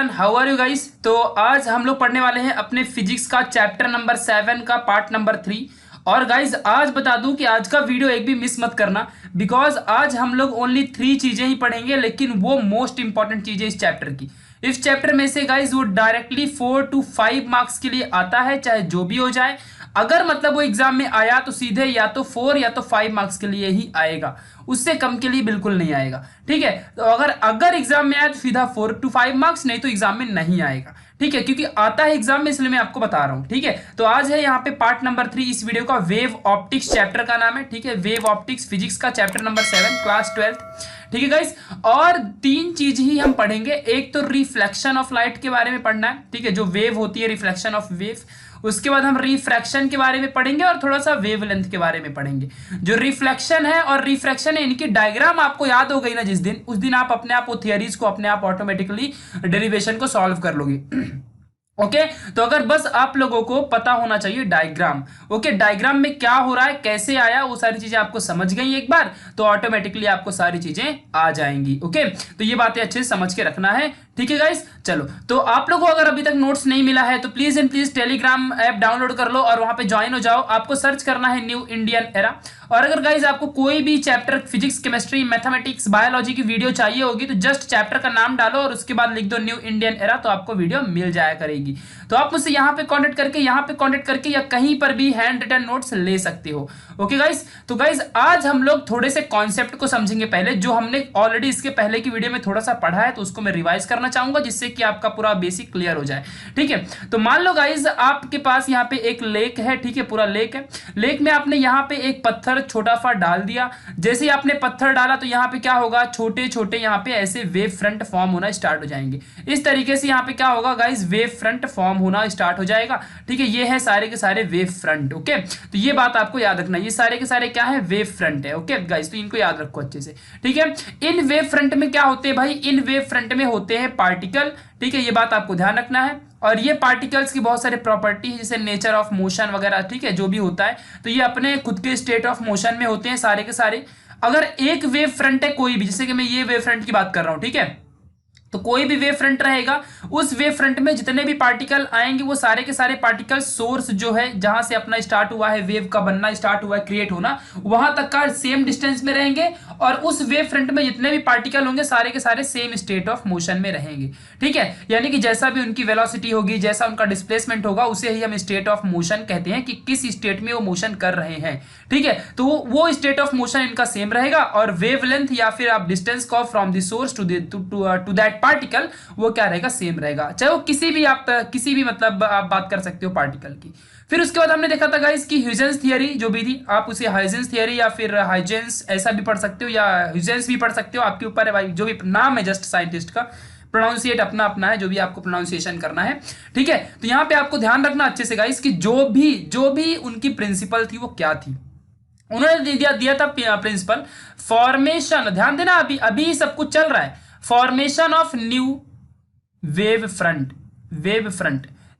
Everyone, how are you guys. तो आज हम लोग पढ़ने वाले हैं अपने फिजिक्स का चैप्टर नंबर 7 का पार्ट नंबर 3। और गाइस आज बता दूं कि आज का वीडियो एक भी मिस मत करना, बिकॉज आज हम लोग ओनली 3 चीजें ही पढ़ेंगे, लेकिन वो मोस्ट इंपॉर्टेंट चीजें इस चैप्टर की। इस चैप्टर में से गाइस वो डायरेक्टली 4 to 5 मार्क्स के लिए आता है, चाहे जो भी हो जाए। अगर मतलब वो एग्जाम में आया तो सीधे या तो 4 या तो 5 मार्क्स के लिए ही आएगा, उससे कम के लिए बिल्कुल नहीं आएगा। ठीक है, तो अगर एग्जाम में आया तो सीधा 4 to 5 मार्क्स, नहीं तो एग्जाम में नहीं आएगा। ठीक है, क्योंकि आता है एग्जाम में, इसलिए मैं आपको बता रहा हूं। ठीक है, तो आज है यहाँ पे पार्ट नंबर 3 इस वीडियो का। वेव ऑप्टिक्स चैप्टर का नाम है। ठीक है, वेव ऑप्टिक्स फिजिक्स का चैप्टर नंबर 7 क्लास 12। ठीक है गाइस, और 3 चीज ही हम पढ़ेंगे। एक तो रिफ्लेक्शन ऑफ लाइट के बारे में पढ़ना है, ठीक है, जो वेव होती है, रिफ्लेक्शन ऑफ वेव। उसके बाद हम रिफ्रैक्शन के बारे में पढ़ेंगे और थोड़ा सा वेवलेंथ के बारे में पढ़ेंगे। जो रिफ्लेक्शन है और रिफ्रैक्शन है, इनकी डायग्राम आपको याद हो गई ना जिस दिन, उस दिन आप अपने आप वो थियरीज को अपने आप ऑटोमेटिकली डेरिवेशन को सॉल्व कर लोगे। ओके, तो अगर बस आप लोगों को पता होना चाहिए डायग्राम। ओके, डायग्राम में क्या हो रहा है, कैसे आया, वो सारी चीजें आपको समझ गई एक बार तो ऑटोमेटिकली आपको सारी चीजें आ जाएंगी। ओके, तो ये बातें अच्छे से समझ के रखना है। ठीक है गाइस, चलो, तो आप लोगों को अगर अभी तक नोट्स नहीं मिला है तो please and please Telegram app download कर लो और वहां पे ज्वाइन हो जाओ। आपको सर्च करना है न्यू इंडियन एरा। और अगर गाइस आपको कोई भी chapter physics, chemistry, mathematics, biology की वीडियो चाहिए होगी तो जस्ट चैप्टर का नाम डालो और उसके बाद लिख दो न्यू इंडियन एरा, तो आपको वीडियो मिल जाया करेगी। तो आप मुझसे यहाँ पे कांटेक्ट करके या कहीं पर भी हैंड रिटन नोट्स ले सकते हो। ओके गाइस, तो गाइस आज हम लोग थोड़े से कॉन्सेप्ट को समझेंगे पहले, जो हमने ऑलरेडी इसके पहले की वीडियो में थोड़ा सा पढ़ा है, तो उसको मैं रिवाइज करना चाहूंगा जिससे कि आपका पूरा बेसिक क्लियर हो जाए। ठीक है, तो मान लो गाइस आपके पास यहाँ पे एक लेक है। ठीक है, पूरा लेक है। लेक में आपने यहाँ पे एक पत्थर छोटा सा डाल दिया। जैसे ही आपने पत्थर डाला तो यहाँ पे क्या होगा, छोटे छोटे यहाँ पे ऐसे वेव फ्रंट फॉर्म होना स्टार्ट हो जाएंगे। इस तरीके से यहाँ पे क्या होगा गाइस, वेव फ्रंट फॉर्म होना स्टार्ट हो जाएगा। ठीक है, ये है सारे के सारे वेव फ्रंट। ओके, तो ये बात आपको याद रखना, ये सारे के सारे क्या है, वेव फ्रंट है। ओके गाइस, तो इनको याद रखो अच्छे से। ठीक है, इन वेव फ्रंट में क्या होते हैं भाई, इन वेव फ्रंट में होते हैं पार्टिकल। ठीक है, ये बात आपको ध्यान रखना है। और ये पार्टिकल्स की बहुत सारे प्रॉपर्टी है, जैसे नेचर ऑफ मोशन वगैरह। ठीक है, जो भी होता है तो ये अपने खुद के स्टेट ऑफ मोशन में होते हैं सारे के सारे। अगर एक वेव फ्रंट है कोई भी, जैसे कि मैं ये वेव फ्रंट की बात कर रहा हूं, ठीक है, तो कोई भी वेव फ्रंट रहेगा, उस वेव फ्रंट में जितने भी पार्टिकल आएंगे वो सारे के सारे पार्टिकल सोर्स जो है, जहां से अपना स्टार्ट हुआ है, वेव का बनना स्टार्ट हुआ है, क्रिएट होना, वहां तक का सेम डिस्टेंस में रहेंगे। और उस वेव फ्रंट में जितने भी पार्टिकल होंगे सारे के सारे सेम स्टेट ऑफ मोशन में रहेंगे। ठीक है, यानी कि जैसा भी उनकी वेलोसिटी होगी, जैसा उनका डिस्प्लेसमेंट होगा, उसे ही हम स्टेट ऑफ मोशन कहते हैं कि किस स्टेट में वो मोशन कर रहे हैं। ठीक है, तो वो स्टेट ऑफ मोशन इनका सेम रहेगा। और वेवलेंथ या फिर आप डिस्टेंस को from the source to that particle, वो क्या रहेगा, सेम रहेगा। चाहे वो किसी भी मतलब आप बात कर सकते हो पार्टिकल की। फिर उसके बाद हमने देखा था गाइस कि ह्यूजेंस थियरी जो भी थी, आप उसे हाइजेंस थियरी या फिर हाइजेंस ऐसा भी पढ़ सकते हो या ह्यूजेंस भी पढ़ सकते हो, आपके ऊपर है भाई, जो भी नाम है जस्ट साइंटिस्ट का प्रोनाउंसिएट अपना अपना है, जो भी आपको प्रोनाउंसिएशन करना है। ठीक है, तो यहाँ पे आपको ध्यान रखना अच्छे से गाइस कि जो भी उनकी प्रिंसिपल थी वो क्या थी। उन्होंने दिया था प्रिंसिपल फॉर्मेशन, ध्यान देना, अभी सब कुछ चल रहा है, formation of new wave front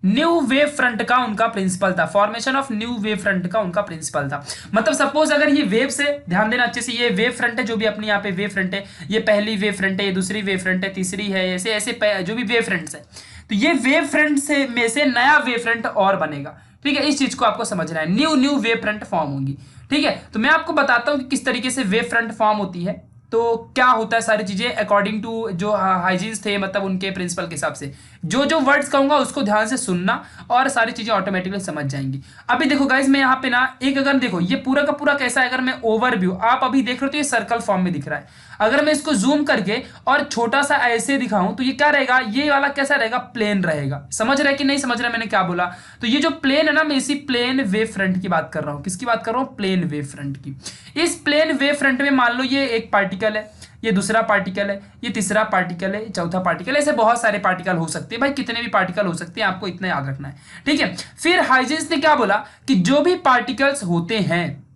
new wave front का उनका प्रिंसिपल था। Formation of new wave front का उनका प्रिंसिपल था। मतलब सपोज अगर ये वेव से, ध्यान देना अच्छे से, ये वेव फ्रंट है, जो भी अपने यहाँ पे वेव फ्रंट है, ये पहली वेव फ्रंट है, ये दूसरी वेव फ्रंट है, तीसरी है, ऐसे ऐसे जो भी वेव फ्रंट्स है, तो ये वेव फ्रंट से में से नया वेव फ्रंट और बनेगा। ठीक है, इस चीज को आपको समझना है, न्यू वेव फ्रंट फॉर्म होगी। ठीक है, तो मैं आपको बताता हूं कि किस तरीके से वेव फ्रंट फॉर्म होती है, तो क्या होता है सारी चीजें अकॉर्डिंग टू जो हाइजीन्स थे, मतलब उनके प्रिंसिपल के हिसाब से। जो वर्ड्स कहूंगा उसको ध्यान से सुनना और सारी चीजें ऑटोमेटिकली समझ जाएंगी। अभी देखो गाइज, मैं यहाँ पे ना एक, अगर देखो ये पूरा का पूरा कैसा है, अगर मैं ओवरव्यू, आप अभी देख रहे हो तो ये सर्कल फॉर्म में दिख रहा है। अगर मैं इसको जूम करके और छोटा सा ऐसे दिखाऊं तो ये क्या रहेगा, ये वाला कैसा रहेगा, प्लेन रहेगा। समझ रहा है कि नहीं समझ रहा मैंने क्या बोला। तो ये जो प्लेन है ना, मैं इसी प्लेन वेव फ्रंट की बात कर रहा हूं। किसकी बात कर रहा हूं, प्लेन वेव फ्रंट की। इस प्लेन वेव फ्रंट में मान लो ये एक पार्टिकल है, ये दूसरा पार्टिकल है, ये तीसरा पार्टिकल है, चौथा पार्टिकल, ऐसे बहुत सारे पार्टिकल हो सकते हैं भाई, कितने भी पार्टिकल हो सकते हैं, आपको इतना याद रखना है। ठीक है, फिर हाइजेंस ने क्या बोला कि जो भी पार्टिकल्स होते हैं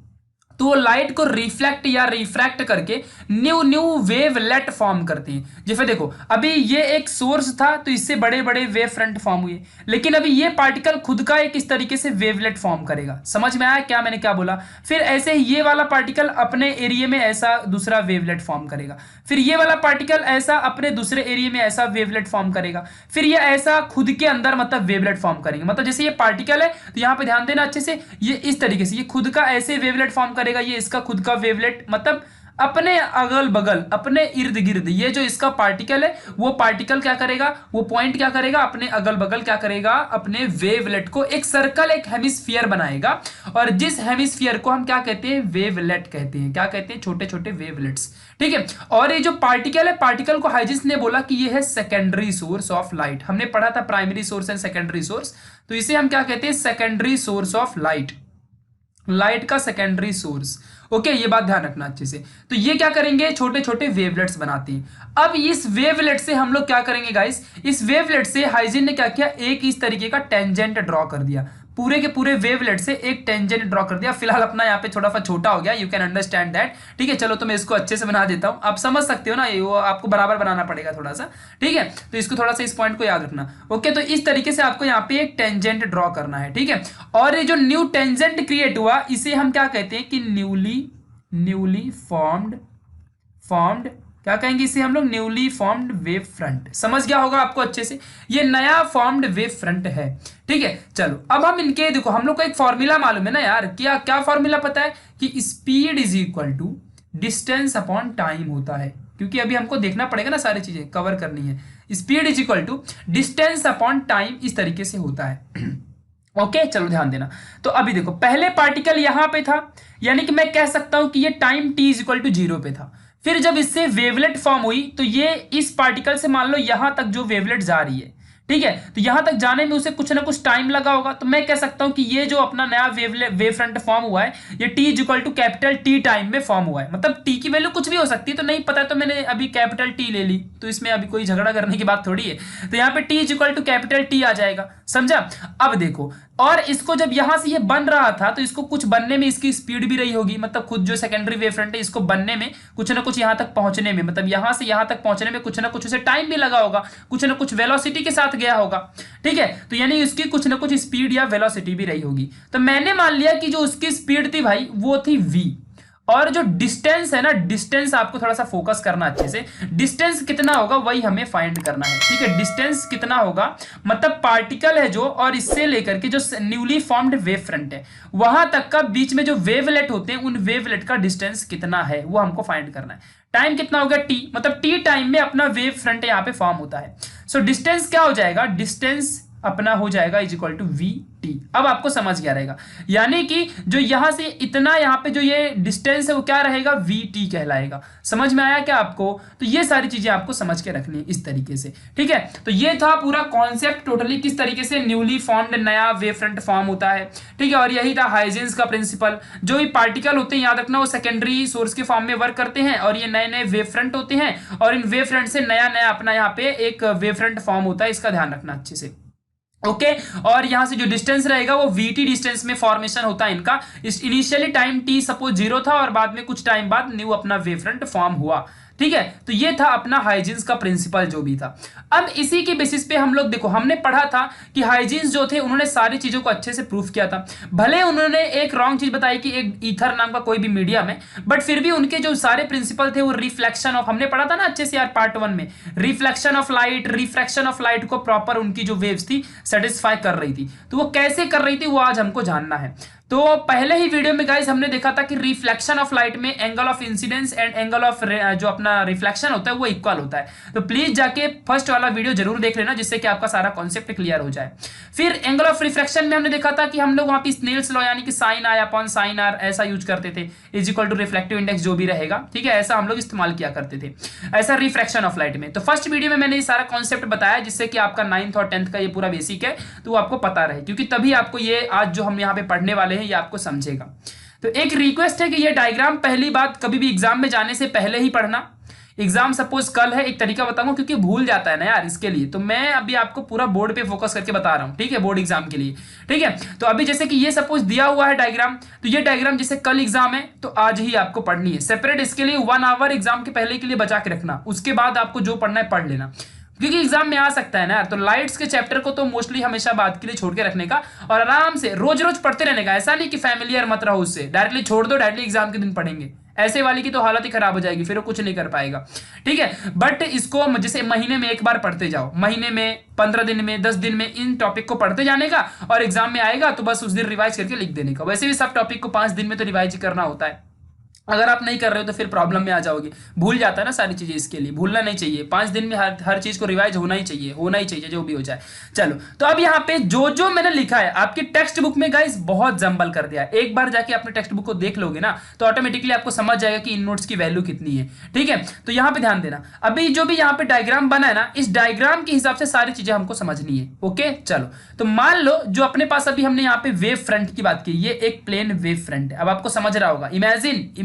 तो वो लाइट को रिफ्लेक्ट या रिफ्रैक्ट करके न्यू वेवलेट फॉर्म करती हैं। जैसे देखो, अभी ये एक सोर्स था तो इससे बड़े बड़े वेव फ्रंट फॉर्म हुए, लेकिन अभी ये पार्टिकल खुद का एक इस तरीके से वेवलेट फॉर्म करेगा। समझ में आया क्या मैंने क्या बोला। फिर ऐसे ही ये वाला पार्टिकल अपने एरिया में ऐसा दूसरा वेवलेट फॉर्म करेगा। फिर ये वाला पार्टिकल ऐसा अपने दूसरे एरिया में ऐसा वेवलेट फॉर्म करेगा, फिर ये ऐसा खुद के अंदर मतलब वेवलेट फॉर्म करेंगे। मतलब जैसे ये पार्टिकल है तो यहाँ पे ध्यान देना अच्छे से, ये इस तरीके से ये खुद का ऐसे वेवलेट फॉर्म करेगा, ये इसका खुद का वेवलेट मतलब अपने अगल बगल अपने इर्द गिर्द ये जो इसका पार्टिकल है वो पार्टिकल क्या करेगा, वो पॉइंट क्या करेगा, अपने अगल बगल क्या करेगा, अपने वेवलेट को एक सर्कल एक हेमिस्फीयर बनाएगा। और जिस हेमिस्फीयर को हम क्या कहते हैं, वेवलेट कहते हैं। क्या कहते हैं, छोटे छोटे वेवलेट्स। ठीक है। और ये जो पार्टिकल है, पार्टिकल को हाइजेंस ने बोला कि ये है सेकेंडरी सोर्स ऑफ लाइट। हमने पढ़ा था primary source and secondary source, तो इसे हम क्या कहते हैं, secondary source of light, light का सेकेंडरी सोर्स। ओके, ये बात ध्यान रखना अच्छे से। तो ये क्या करेंगे, छोटे छोटे वेवलेट्स बनाते हैं। अब इस वेवलेट से हम लोग क्या करेंगे गाइस, इस वेवलेट से हाइजेन ने क्या किया, एक इस तरीके का टेंजेंट ड्रॉ कर दिया, पूरे के पूरे वेवलेट से एक टेंजेंट ड्रॉ कर दिया। फिलहाल अपना यहाँ पे थोड़ा सा छोटा हो गया, यू कैन अंडरस्टैंड दैट। ठीक है, चलो तो मैं इसको अच्छे से बना देता हूँ, आप समझ सकते हो ना, ये वो आपको बराबर बनाना पड़ेगा थोड़ा सा। ठीक है, तो इसको थोड़ा सा इस पॉइंट को याद रखना। ओके, तो इस तरीके से आपको यहाँ पे एक टेंजेंट ड्रॉ करना है। ठीक है, और ये जो न्यू टेंजेंट क्रिएट हुआ इसे हम क्या कहते हैं कि न्यूली फॉर्म्ड क्या कहेंगे इसे हम लोग, न्यूली फॉर्म्ड वेव फ्रंट। समझ गया होगा आपको अच्छे से, ये नया फॉर्म्ड वेव फ्रंट है। ठीक है, चलो अब हम इनके देखो, हम लोग को एक फॉर्मूला मालूम है ना यार, क्या क्या फॉर्मूला पता है कि speed is equal to distance upon time होता है। क्योंकि अभी हमको देखना पड़ेगा ना, सारी चीजें कवर करनी है। Speed is equal to distance upon time इस तरीके से होता है। ओके, चलो ध्यान देना। तो अभी देखो, पहले पार्टिकल यहां पे था, यानी कि मैं कह सकता हूं कि ये time t is equal to 0 पे था। फिर जब इससे वेवलेट फॉर्म हुई तो ये इस पार्टिकल से मान लो यहां तक जो वेवलेट जा रही है, ठीक है, तो यहां तक जाने में उसे कुछ ना कुछ टाइम लगा होगा। तो मैं कह सकता हूं कि ये जो अपना नया वेव फ्रंट फॉर्म हुआ है, ये t is equal to capital T time में फॉर्म हुआ है। मतलब t की वैल्यू कुछ भी हो सकती है, तो नहीं पता तो मैंने अभी कैपिटल T ले ली, तो इसमें अभी कोई झगड़ा करने की बात थोड़ी है। तो यहाँ पे t is equal to capital T आ जाएगा, समझा। अब देखो, और इसको जब यहां से ये बन रहा था तो इसको कुछ बनने में इसकी स्पीड भी रही होगी, मतलब खुद जो सेकेंडरी वेव फ्रंट है इसको बनने में कुछ ना कुछ यहां तक पहुंचने में, मतलब यहां से यहां तक पहुंचने में कुछ ना कुछ उसे टाइम भी लगा होगा, कुछ ना कुछ वेलोसिटी के साथ गया होगा। ठीक है, तो यानी इसकी कुछ ना कुछ स्पीड या वेलोसिटी भी रही होगी। तो मैंने मान लिया कि जो उसकी स्पीड थी भाई वो थी v, और जो डिस्टेंस है ना, डिस्टेंस आपको थोड़ा सा फोकस करना अच्छे से, डिस्टेंस कितना होगा वही हमें फाइंड करना है। ठीक है, डिस्टेंस कितना होगा, मतलब पार्टिकल है जो, और इससे लेकर के जो न्यूली फॉर्म्ड वेव फ्रंट है वहां तक का बीच में जो वेवलेट होते हैं उन वेवलेट का डिस्टेंस कितना है वो हमको फाइंड करना है। टाइम कितना हो गया t, मतलब t टाइम में अपना वेव फ्रंट यहाँ पे फॉर्म होता है। सो डिस्टेंस क्या हो जाएगा, डिस्टेंस अपना हो जाएगा is equal to V T. अब आपको समझ गया रहेगा, यानी कि जो यहां से इतना यहाँ पे जो ये डिस्टेंस है वो क्या रहेगा, वी टी कहलाएगा। समझ में आया क्या आपको। तो ये सारी चीजें आपको समझ के रखनी है इस तरीके से। ठीक है, तो ये था पूरा कॉन्सेप्ट टोटली, किस तरीके से न्यूली फॉर्म्ड नया वेव फ्रंट फॉर्म होता है। ठीक है, और यही था हाइजेंस का प्रिंसिपल। जो भी पार्टिकल होते हैं याद रखना वो सेकेंडरी सोर्स के फॉर्म में वर्क करते हैं, और ये नए नए वेव फ्रंट होते हैं, और इन वेव फ्रंट से नया नया अपना यहाँ पे एक वेव फ्रंट फॉर्म होता है। इसका ध्यान रखना अच्छे से। ओके, और यहां से जो डिस्टेंस रहेगा वो वीटी डिस्टेंस में फॉर्मेशन होता है इनका। इनिशियली टाइम टी सपोज 0 था, और बाद में कुछ टाइम बाद न्यू अपना वेव फ्रंट फॉर्म हुआ। ठीक है, तो ये था अपना हाइजीन्स का प्रिंसिपल जो भी था। अब इसी के बेसिस पे हम लोग देखो, हमने पढ़ा था कि हाइजीन्स जो थे उन्होंने सारी चीजों को अच्छे से प्रूफ किया था। भले उन्होंने एक रॉन्ग चीज बताई कि एक ईथर नाम का कोई भी मीडियम है, बट फिर भी उनके जो सारे प्रिंसिपल थे वो रिफ्लेक्शन ऑफ, हमने पढ़ा था ना अच्छे से यार पार्ट 1 में, reflection of light, refraction of light को प्रॉपर उनकी जो वेव्स थी सेटिस्फाई कर रही थी। तो वो कैसे कर रही थी वो आज हमको जानना है। तो पहले ही वीडियो में गाइस हमने देखा था कि रिफ्लेक्शन ऑफ लाइट में angle of incidence and angle of जो अपना रिफ्लेक्शन होता है वो इक्वल होता है। तो प्लीज जाके फर्स्ट वाला वीडियो जरूर देख लेना, जिससे कि आपका सारा कॉन्सेप्ट क्लियर हो जाए। फिर एंगल ऑफ रिफ्रैक्शन में हमने देखा था कि हम लोग वहां पे स्नेल्स लॉ यानी कि साइन आई अपॉन साइन आर ऐसा यूज करते थे, is equal to reflective index जो भी रहेगा। ठीक है, ऐसा हम लोग इस्तेमाल किया करते थे, ऐसा रिफ्रैक्शन ऑफ लाइट में। तो फर्स्ट वीडियो में मैंने ये सारा कॉन्सेप्ट बताया, जिससे कि आपका 9th और 10th का ये पूरा बेसिक है तो वो आपको पता रहे, क्योंकि तभी आपको ये आज जो हम यहाँ पे पढ़ने वाले हैं ये आपको समझेगा। तो एक रिक्वेस्ट है कि ये डायग्राम पहली बात कभी भी एग्जाम में जाने से पहले ही पढ़ना। एग्जाम सपोज कल है, एक तरीका बताऊंगा क्योंकि भूल जाता है ना यार, इसके लिए तो मैं अभी आपको पूरा बोर्ड पे फोकस करके बता रहा हूं। ठीक है, बोर्ड एग्जाम के लिए। ठीक है, तो अभी जैसे कि ये सपोज दिया हुआ है डायग्राम, तो ये डायग्राम जैसे कल एग्जाम है तो आज ही आपको पढ़नी है सेपरेट। इसके लिए 1 आवर एग्जाम के पहले के लिए बचा के रखना, उसके बाद आपको जो पढ़ना है पढ़ लेना, क्योंकि एग्जाम में आ सकता है ना यार। तो लाइट्स के चैप्टर को तो मोस्टली हमेशा बाद के लिए छोड़ के रखने का, और आराम से रोज रोज पढ़ते रहने का। ऐसा नहीं कि फैमिलियर मत रहो उससे, डायरेक्टली छोड़ दो, डायरेक्टली एग्जाम के दिन पढ़ेंगे, ऐसे वाले की तो हालत ही खराब हो जाएगी, फिर वो कुछ नहीं कर पाएगा। ठीक है, बट इसको जैसे महीने में एक बार पढ़ते जाओ, महीने में 15 दिन में 10 दिन में इन टॉपिक को पढ़ते जाने का, और एग्जाम में आएगा तो बस उस दिन रिवाइज करके लिख देने का। वैसे भी सब टॉपिक को 5 दिन में तो रिवाइज करना होता है। अगर आप नहीं कर रहे हो तो फिर प्रॉब्लम में आ जाओगे, भूल जाता है ना सारी चीजें, इसके लिए भूलना नहीं चाहिए। 5 दिन में हर चीज को रिवाइज होना ही चाहिए, होना ही चाहिए, जो भी हो जाए। चलो, तो अब यहाँ पे जो जो मैंने लिखा है आपकी टेक्स्ट बुक में गाइस बहुत जंबल कर दिया है। एक बार जाके अपने टेक्स्ट बुक को देख लोगे ना तो ऑटोमेटिकली आपको समझ जाएगा कि इन नोट्स की वैल्यू कितनी है। ठीक है, तो यहाँ पे ध्यान देना, अभी जो भी यहाँ पे डायग्राम बना है ना, इस डायग्राम के हिसाब से सारी चीजें हमको समझनी है। ओके, चलो, तो मान लो जो अपने पास अभी हमने यहाँ पे वेव फ्रंट की बात की, ये एक प्लेन वेव फ्रंट है। अब आपको समझ रहा होगा,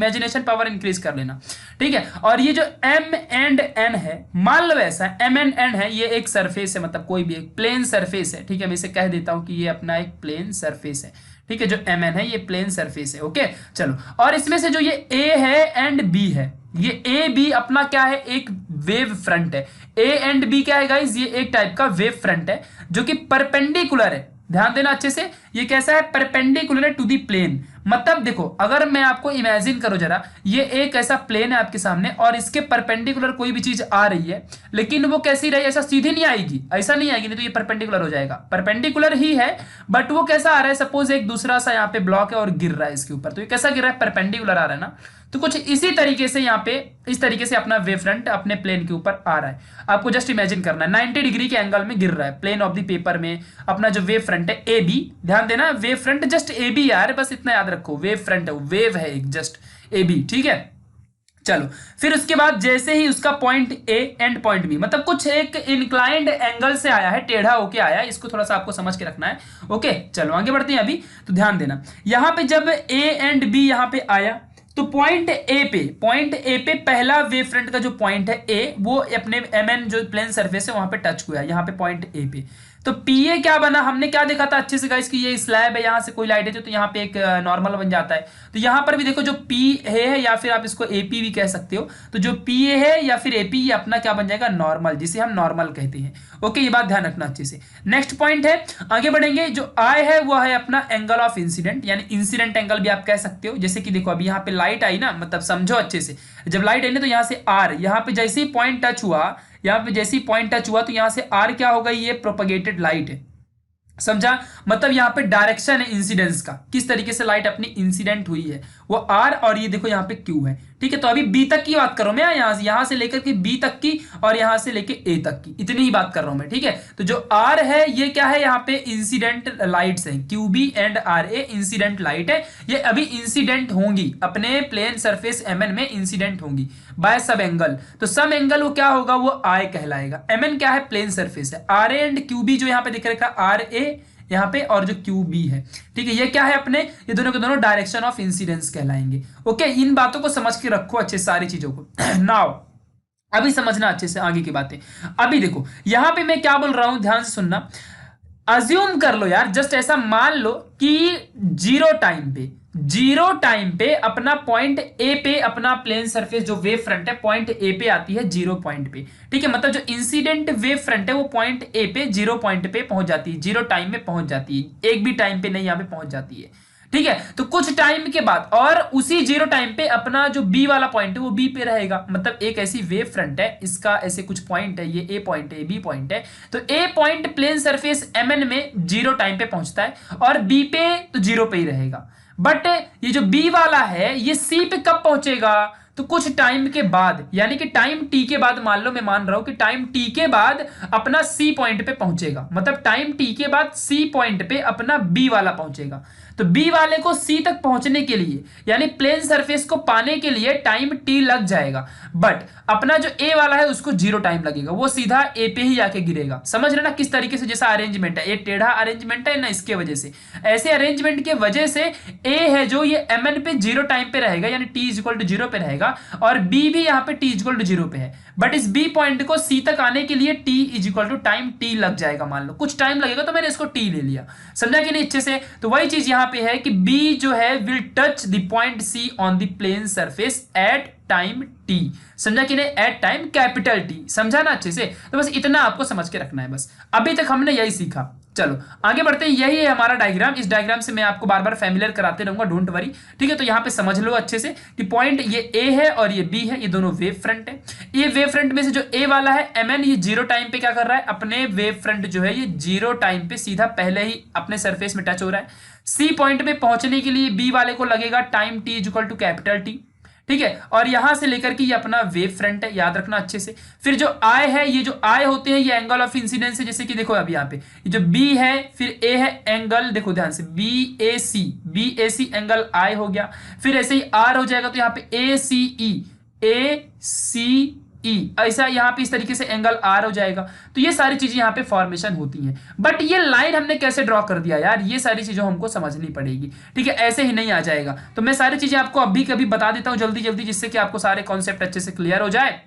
इमेजिनेशन पावर इंक्रीज कर लेना। ठीक है, और ये जो M एंड N है, मान लो ऐसा M एंड N है, ये एक सरफेस है, मतलब कोई भी एक प्लेन सरफेस है। ठीक है, मैं इसे कह देता हूं कि ये अपना एक प्लेन सरफेस है। ठीक है, जो M N है ये प्लेन सरफेस है। ओके, चलो, और इसमें से जो ये A है एंड B है, ये A B अपना क्या है, एक वेव फ्रंट है। A एंड B क्या है गाइज, ये एक टाइप का वेव फ्रंट है जो कि परपेंडिकुलर है। ध्यान देना अच्छे से, ये कैसा है, परपेंडिकुलर टू दी प्लेन। मतलब देखो, अगर मैं आपको इमेजिन करो जरा, ये एक ऐसा प्लेन है आपके सामने और इसके परपेंडिकुलर कोई भी चीज आ रही है, लेकिन वो कैसी रही, ऐसा सीधी नहीं आएगी, ऐसा नहीं आएगी, नहीं तो ये परपेंडिकुलर हो जाएगा। परपेंडिकुलर ही है बट वो कैसा आ रहा है, सपोज एक दूसरा सा यहाँ पे ब्लॉक है और गिर रहा है इसके ऊपर, तो ये कैसा गिर रहा है, परपेंडिकुलर आ रहा है ना। तो कुछ इसी तरीके से यहाँ पे इस तरीके से अपना वेव फ्रंट अपने प्लेन के ऊपर आ रहा है। आपको जस्ट इमेजिन करना है 90 डिग्री के एंगल में गिर रहा है प्लेन ऑफ द पेपर में अपना जो वेव फ्रंट है ए बी। ध्यान देना, wave front just A B यार, बस इतना याद रखो, वेव फ्रंट है, वेव है एक जस्ट ए बी। ठीक है, चलो, फिर उसके बाद जैसे ही उसका point A and point B, मतलब कुछ एक इंक्लाइंड एंगल से आया है, टेढ़ा होके आया है, इसको थोड़ा सा आपको समझ के रखना है। ओके, चलो आगे बढ़ते हैं अभी। तो ध्यान देना, यहां पे जब ए एंड बी यहां पे आया तो पॉइंट ए पे पहला वेव फ्रंट का जो पॉइंट है ए, वो अपने एम एन जो प्लेन सरफेस है वहां पे टच हुआ है, यहां पे पॉइंट ए पे। तो पी ए क्या बना, हमने क्या देखा था अच्छे से गाइस कि ये स्लैब है, यहां से कोई लाइट है तो यहाँ पे एक नॉर्मल बन जाता है। तो यहां पर भी देखो जो पी है या फिर आप इसको एपी भी कह सकते हो, तो जो पी ए है या फिर एपी, ये अपना क्या बन जाएगा, नॉर्मल, जिसे हम नॉर्मल कहते हैं। ओके, ये बात ध्यान रखना अच्छे से। नेक्स्ट पॉइंट है, आगे बढ़ेंगे, जो आई है वो है अपना एंगल ऑफ इंसिडेंट, यानी इंसिडेंट एंगल भी आप कह सकते हो। जैसे कि देखो अभी यहाँ पे लाइट आई ना, मतलब समझो अच्छे से, जब लाइट आई ना तो यहाँ से आर, यहाँ पे जैसे ही पॉइंट टच हुआ, यहाँ पे जैसे ही पॉइंट टच हुआ तो यहाँ से आर क्या होगा, ये प्रोपगेटेड लाइट है, समझा। मतलब यहाँ पे डायरेक्शन है इंसिडेंस का, किस तरीके से लाइट अपनी इंसिडेंट हुई है, वो आर, और ये देखो यहाँ पे क्यू है। ठीक है, तो अभी बी तक की बात कर रहा हूं मैं, यहां से लेकर के बी तक की और यहां से लेके ए तक की, इतनी ही बात कर रहा हूं मैं। ठीक है, तो जो आर है ये क्या है, यहाँ पे इंसिडेंट लाइट्स हैं, Q B and R A incident light है, ये अभी इंसिडेंट होंगी अपने प्लेन सरफेस एम एन में, इंसिडेंट होंगी बाय सब एंगल। तो सब एंगल वो क्या होगा, वो आई कहलाएगा। एम एन क्या है, प्लेन सरफेस है। R A and Q B जो यहाँ पे दिख रखा आर ए यहाँ पे और जो क्यू बी है, ठीक है, ये क्या है अपने, ये दोनों के दोनों डायरेक्शन ऑफ इंसिडेंस कहलाएंगे। ओके, इन बातों को समझ के रखो अच्छे, सारी चीजों को। नाउ अभी समझना अच्छे से आगे की बातें। अभी देखो यहाँ पे मैं क्या बोल रहा हूं, ध्यान से सुनना। अज्यूम कर लो यार, जस्ट ऐसा मान लो कि जीरो टाइम पे अपना पॉइंट ए पे अपना प्लेन सरफेस जो वेव फ्रंट है पॉइंट ए पे आती है, 0 पॉइंट पे। ठीक है, मतलब जो इंसिडेंट वेव फ्रंट है वो पॉइंट ए पे 0 पॉइंट पे पहुंच जाती है, 0 टाइम में पहुंच जाती है, एक भी टाइम पे नहीं यहाँ पे पहुंच जाती है। ठीक है, तो कुछ टाइम के बाद और उसी 0 टाइम पे अपना जो बी वाला पॉइंट है वो बी पे रहेगा। मतलब एक ऐसी वेव फ्रंट है, इसका ऐसे कुछ पॉइंट है, ये ए पॉइंट है, बी पॉइंट है, तो A point plane surface M N में 0 टाइम पे पहुंचता है और बी पे तो 0 पे ही रहेगा। बट ये जो बी वाला है ये सी पे कब पहुंचेगा, तो कुछ टाइम के बाद, यानी कि टाइम टी के बाद, मान लो मैं मान रहा हूं कि टाइम टी के बाद अपना सी पॉइंट पे पहुंचेगा। मतलब टाइम टी के बाद सी पॉइंट पे अपना बी वाला पहुंचेगा। तो बी वाले को सी तक पहुंचने के लिए, यानी प्लेन सरफेस को पाने के लिए टाइम टी लग जाएगा, बट अपना जो ए वाला है उसको 0 टाइम लगेगा, वो सीधा ए पे ही आके गिरेगा। समझ रहे ना किस तरीके से, जैसा अरेंजमेंट है, ये टेढ़ा अरेंजमेंट है ना, इसके वजह से, ऐसे अरेंजमेंट के वजह से ए है जो ये एम एन पे 0 टाइम पे रहेगा, यानी टी इज इक्वल टू 0 पे रहेगा, और बी भी यहाँ पे टी इज इक्वल टू 0 पे है। बट इस बी पॉइंट को सी तक आने के लिए T is equal to time T लग जाएगा। मान लो कुछ टाइम लगेगा तो मैंने इसको टी ले लिया, समझा कि नहीं अच्छे से। तो वही चीज यहाँ पे है कि बी जो है will touch the point C on the plane surface at time T, समझा कि नहीं, एट टाइम कैपिटल टी, समझा ना अच्छे से। तो बस इतना आपको समझ के रखना है, बस अभी तक हमने यही सीखा। चलो आगे बढ़ते हैं, यही है हमारा डायग्राम। इस डायग्राम से मैं आपको बार बार फैमिलियर कराते रहूंगा, डोंट वरी, ठीक है। तो यहाँ पे समझ लो अच्छे से कि पॉइंट ये ए है और ये बी है, ये दोनों वेव फ्रंट है। ये वेव फ्रंट में से जो ए वाला है mn, ये जीरो टाइम पे क्या कर रहा है, अपने वेव फ्रंट जो है ये जीरो टाइम पे सीधा पहले ही अपने सरफेस में टच हो रहा है। सी पॉइंट पे पहुंचने के लिए बी वाले को लगेगा time T equal to capital T, ठीक है। और यहां से लेकर के ये अपना वेव फ्रंट है, याद रखना अच्छे से। फिर जो आई है, ये जो आई होते हैं ये एंगल ऑफ इंसिडेंस है, जैसे कि देखो अभी यहाँ पे ये जो बी है, फिर ए है एंगल, देखो ध्यान से बी ए सी एंगल आई हो गया। फिर ऐसे ही आर हो जाएगा, तो यहाँ पे ए सी ई, ऐसा यहाँ पे इस तरीके से एंगल आर हो जाएगा। तो ये सारी चीजें यहाँ पे फॉर्मेशन होती हैं। बट ये लाइन हमने कैसे ड्रॉ कर दिया यार, ये सारी चीजें हमको समझनी पड़ेगी, ठीक है। ऐसे ही नहीं आ जाएगा। तो मैं सारी चीजें आपको अभी कभी बता देता हूँ जल्दी जल्दी, जिससे कि आपको सारे कॉन्सेप्ट अच्छे से क्लियर हो जाए।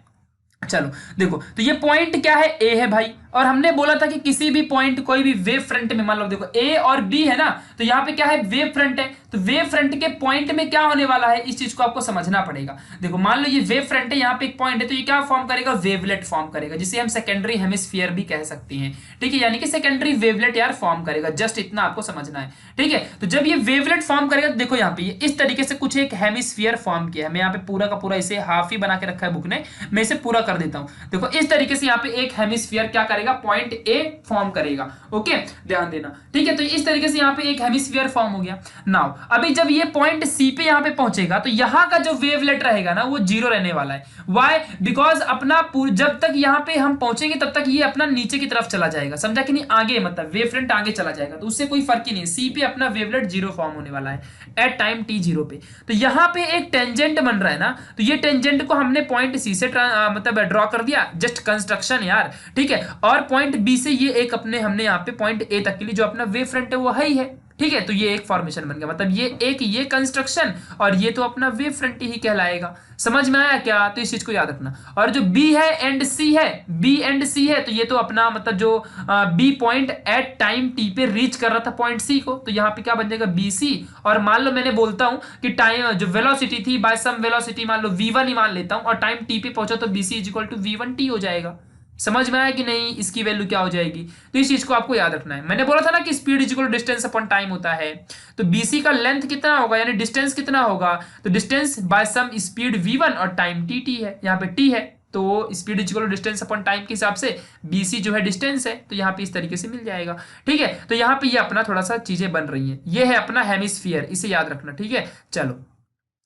चलो देखो, तो ये पॉइंट क्या है, ए है भाई। और हमने बोला था कि किसी भी पॉइंट, कोई भी वेव फ्रंट में, मान लो देखो ए और बी है ना, तो यहाँ पे क्या है, वेव फ्रंट है। तो वेव फ्रंट के पॉइंट में क्या होने वाला है, इस चीज को आपको समझना पड़ेगा। देखो मान लो ये वेव फ्रंट है, यहाँ पे एक पॉइंट है, तो ये क्या फॉर्म करेगा, वेवलेट फॉर्म करेगा, जिसे हम सेकेंडरी हेमिस्फीयर भी कह सकते हैं, ठीक है। यानी कि सेकेंडरी वेवलेट यार फॉर्म करेगा, जस्ट इतना आपको समझना है, ठीक है। तो जब ये वेवलेट फॉर्म करेगा, तो देखो यहाँ पे ये इस तरीके से कुछ एक हेमिस्फीयर फॉर्म किया है। मैं यहाँ पे पूरा का पूरा इसे हाफ ही बना के रखा है बुक ने, मैं इसे पूरा कर देता हूँ। देखो इस तरीके से यहाँ पे एक हेमिस्फीयर क्या करेगा, पॉइंट ए फॉर्म करेगा, ओके, ध्यान देना, ठीक है। तो इस तरीके से यहाँ पे एक हेमिस्फीयर फॉर्म हो गया। नाउ अभी जब ये पॉइंट सी पे यहाँ पे पहुंचेगा, तो यहाँ का जो वेवलेट रहेगा ना, वो जीरो रहने वाला है। व्हाई, बिकॉज अपना जब तक यहाँ पे हम पहुंचेंगे तब तक ये अपना नीचे की तरफ चला जाएगा, समझा कि नहीं, आगे मतलब वेव फ्रंट आगे चला जाएगा, तो उससे कोई फर्क ही नहीं। सी पे अपना वेवलेट जीरो फॉर्म होने वाला है एट टाइम टी जीरो पे। तो यहाँ पे एक टेंजेंट बन रहा है ना, तो ये टेंजेंट को हमने पॉइंट सी से मतलब ड्रॉ कर दिया, जस्ट कंस्ट्रक्शन यार, ठीक है। और पॉइंट बी से ये एक अपने हमने यहाँ पे पॉइंट ए तक के लिए जो अपना वेव फ्रंट है वो है ही है, ठीक है। तो ये एक फॉर्मेशन बन गया, मतलब ये एक ये कंस्ट्रक्शन और ये तो अपना वेव फ्रंट ही कहलाएगा। समझ में आया क्या, तो इस चीज को याद रखना। और जो बी है एंड सी है, बी एंड सी है, तो ये तो अपना मतलब जो B point at time T पे रीच कर रहा था पॉइंट सी को, तो यहाँ पे क्या बन जाएगा, बी सी। और मान लो मैंने बोलता हूं कि टाइम जो वेलोसिटी थी बाय सम वेलोसिटी मान लो v1 ही मान लेता हूं, और टाइम टी पे पहुंचा तो bc is equal to v1 t हो जाएगा। समझ में आया कि नहीं, इसकी वैल्यू क्या हो जाएगी। तो इस चीज को आपको याद रखना है। मैंने बोला था ना कि speed is equal to distance upon time होता है, तो बीसी का लेंथ कितना होगा, यानी डिस्टेंस कितना होगा, तो distance by some speed v1 और टाइम टी है, यहाँ पे t है, तो speed is equal to distance upon time के हिसाब से बीसी जो है डिस्टेंस है, तो यहाँ पे इस तरीके से मिल जाएगा, ठीक है। तो यहाँ पे ये अपना थोड़ा सा चीजें बन रही हैं, ये है अपना हेमिस्फीयर, इसे याद रखना, ठीक है। चलो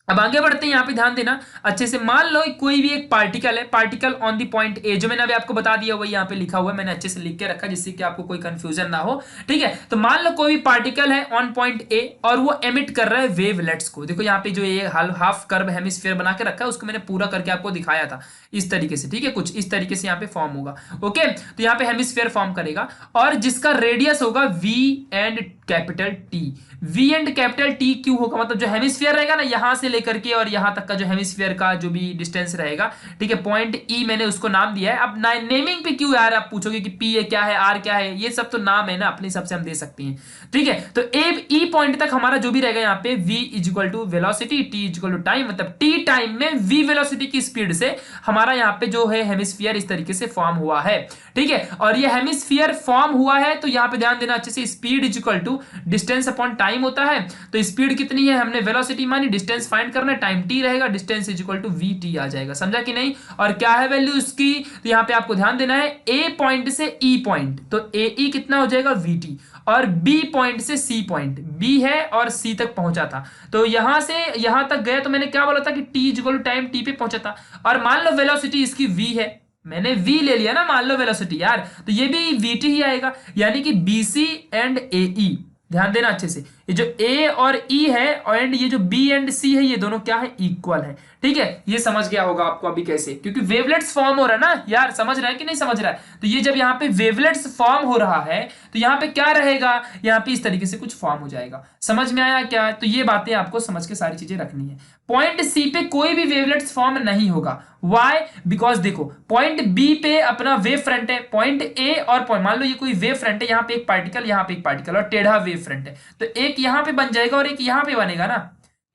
अब आगे बढ़ते हैं, यहाँ पे ध्यान देना अच्छे से। मान लो कोई भी एक पार्टिकल है, particle on the point A, जो मैंने अभी आपको बता दिया वही यहाँ पे लिखा हुआ है, मैंने अच्छे से लिख के रखा जिससे कि आपको कोई कंफ्यूजन ना हो, ठीक है। तो मान लो कोई भी पार्टिकल है ऑन पॉइंट ए और वो एमिट कर रहा है वेवलेट्स को। देखो यहाँ पे जो ये हाफ कर्व हेमिस्फीयर बना के रखा है उसको मैंने पूरा करके आपको दिखाया था इस तरीके से, ठीक है। कुछ इस तरीके से यहाँ पे फॉर्म होगा, ओके। तो यहाँ पे हेमिस्फीयर फॉर्म करेगा और जिसका रेडियस होगा V and capital T. V and capital T क्यों होगा, मतलब जो हेमिस्फीयर रहेगा ना, यहां से लेकर के और यहां तक का जो हेमिस्फीयर का जो भी डिस्टेंस रहेगा, ठीक है, पॉइंट ई मैंने उसको नाम दिया है। अब नेमिंग पे क्यों यार आप पूछोगे कि पी क्या है, आर क्या है, ये सब तो नाम है ना, अपने हिसाब से हम दे सकते हैं, ठीक है। तो ए ई पॉइंट तक हमारा जो भी रहेगा यहाँ पे v is equal to velocity, T is equal to time, मतलब टी टाइम में v वेलोसिटी की स्पीड से हमारा यहाँ पे जो है हेमिस्फीयर इस तरीके से फॉर्म हुआ है, ठीक है। और ये हेमिस्फीयर फॉर्म हुआ है, तो यहाँ पे ध्यान देना अच्छे से, speed is equal to distance upon time होता है। तो स्पीड कितनी है, हमने वेलोसिटी मानी, डिस्टेंस फाइंड करना है, टाइम टी रहेगा, distance is equal to V T आ जाएगा, समझा कि नहीं। और क्या है वैल्यू उसकी, तो यहाँ पे आपको ध्यान देना है, ए पॉइंट से ई पॉइंट, तो ए ई कितना हो जाएगा वी टी, और बी पॉइंट से सी पॉइंट, बी है और सी तक पहुंचा था, तो यहां से यहां तक गया, तो मैंने क्या बोला था कि T is equal to time T पे पहुंचा था। और मान लो वेलोसिटी इसकी v है, मैंने v ले लिया ना, मान लो वेलोसिटी यार, तो ये भी vt ही आएगा, यानी कि bc एंड ae। ध्यान देना अच्छे से, ये जो a और e है एंड ये जो b एंड c है, ये दोनों क्या है, इक्वल है, ठीक है। ये समझ गया होगा आपको अभी कैसे, क्योंकि वेवलेट्स फॉर्म हो रहा है ना यार, समझ रहा है कि नहीं समझ रहा है। तो ये जब यहाँ पे वेवलेट्स फॉर्म हो रहा है, तो यहाँ पे क्या रहेगा, यहाँ पे इस तरीके से कुछ फॉर्म हो जाएगा, समझ में आया क्या। तो ये बातें आपको समझ के सारी चीजें रखनी है। पॉइंट सी पे कोई भी वेवलेट्स फॉर्म नहीं होगा, वाई, बिकॉज देखो पॉइंट बी पे अपना वेव फ्रंट है, पॉइंट ए और पॉइंट, मान लो ये कोई वेव फ्रंट है, यहाँ पे एक पार्टिकल, यहाँ पे एक पार्टिकल और टेढ़ा वेव फ्रंट है, तो एक यहाँ पे बन जाएगा और एक यहाँ पे बनेगा ना,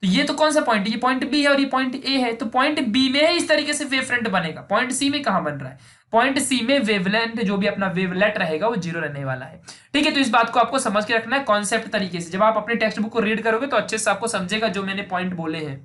तो ये तो कौन सा पॉइंट है, ये पॉइंट बी है और ये पॉइंट ए है, तो पॉइंट बी में ही इस तरीके से वेव फ्रंट बनेगा। पॉइंट सी में कहां बन रहा है, पॉइंट सी में वेवलेंथ जो भी अपना वेवलेट रहेगा वो जीरो रहने वाला है। ठीक है, तो इस बात को आपको समझ के रखना है कॉन्सेप्ट तरीके से। जब आप अपने टेक्स्ट बुक को रीड करोगे तो अच्छे से आपको समझेगा जो मैंने पॉइंट बोले हैं।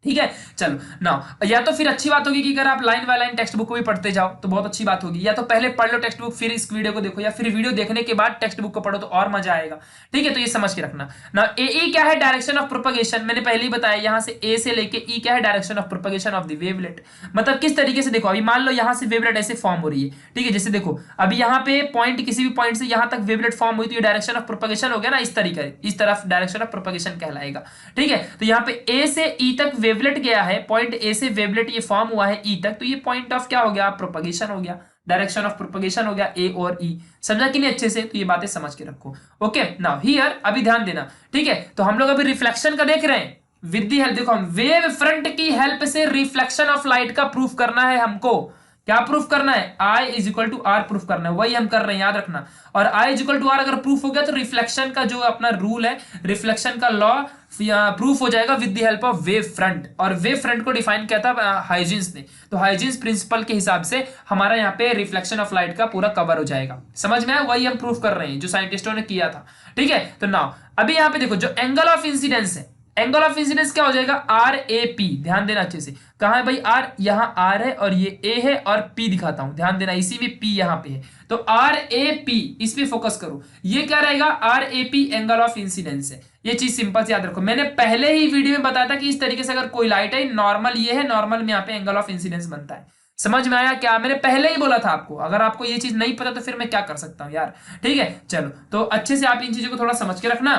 ठीक है, चलो नाउ या तो फिर अच्छी बात होगी कि अगर आप line by line text book को भी पढ़ते जाओ तो बहुत अच्छी बात होगी, या तो पहले पढ़ लो टेक्स्ट बुक फिर इस वीडियो को देखो, या फिर वीडियो देखने के बाद टेक्स्ट बुक को पढ़ो तो और मजा आएगा। ठीक है, तो ये समझ के रखना ना। ए क्या है, डायरेक्शन ऑफ प्रोपगेशन, मैंने पहले ही बताया, यहां से ए से लेके ई क्या है, direction of propagation of the wavelet. मतलब किस तरीके से, देखो अभी मान लो यहां से वेवलेट ऐसे फॉर्म हो रही है। ठीक है, जैसे देखो अभी यहाँ पे पॉइंट, किसी भी पॉइंट से यहां तक वेवलेट फॉर्म हुई तो ये डायरेक्शन ऑफ प्रोपगेशन हो गया ना, इस तरीके, इस तरफ डायरेक्शन ऑफ प्रोपगेशन कहलाएगा। ठीक है, तो यहाँ पे ए से ई तक वेवलेट गया है, पॉइंट ए से वेवलेट ये फॉर्म हुआ है ई तक, तो ये पॉइंट ऑफ क्या हो गया, प्रोपगेशन हो गया, डायरेक्शन ऑफ प्रोपगेशन हो गया ए और ई। समझा कि नहीं अच्छे से, तो ये बातें समझ के रखो। ओके नाउ हियर अभी ध्यान देना। ठीक है, तो हम लोग अभी रिफ्लेक्शन का देख रहे हैं विद दी हेल्प, देखो हम वेव फ्रंट की हेल्प से रिफ्लेक्शन ऑफ लाइट का प्रूफ करना है हमको। क्या प्रूफ करना है, I is equal to R proof करना है, वही हम कर रहे हैं, याद रखना। और I is equal to R अगर प्रूफ हो गया तो रिफ्लेक्शन का जो अपना रूल है, रिफ्लेक्शन का लॉ प्रूफ हो जाएगा with the help of wave front. और वेव फ्रंट को डिफाइन किया था हाइजेंस ने, तो हाइजेंस प्रिंसिपल के हिसाब से हमारा यहाँ पे रिफ्लेक्शन ऑफ लाइट का पूरा कवर हो जाएगा। समझ में आया, वही हम प्रूफ कर रहे हैं जो साइंटिस्टों ने किया था। ठीक है, तो नाउ अभी यहाँ पे देखो जो एंगल ऑफ इंसिडेंस है, एंगल ऑफ इंसिडेंस क्या हो जाएगा, आर ए पी। ध्यान देना अच्छे से, कहां है भाई आर, यहां आर है और ये ए है, और पी दिखाता हूं, ध्यान देना इसी में पी यहां पे है, तो आर ए पी, इस पे फोकस करो। ये क्या रहेगा, R A P angle of incidence है। ये चीज सिंपल से याद रखो, मैंने पहले ही वीडियो में बताया था कि इस तरीके से अगर कोई लाइट है, नॉर्मल ये है, नॉर्मल में यहाँ पे एंगल ऑफ इंसिडेंस बनता है। समझ में आया क्या, मैंने पहले ही बोला था आपको, अगर आपको ये चीज नहीं पता तो फिर मैं क्या कर सकता हूं यार। ठीक है, चलो तो अच्छे से आप इन चीजों को थोड़ा समझ के रखना।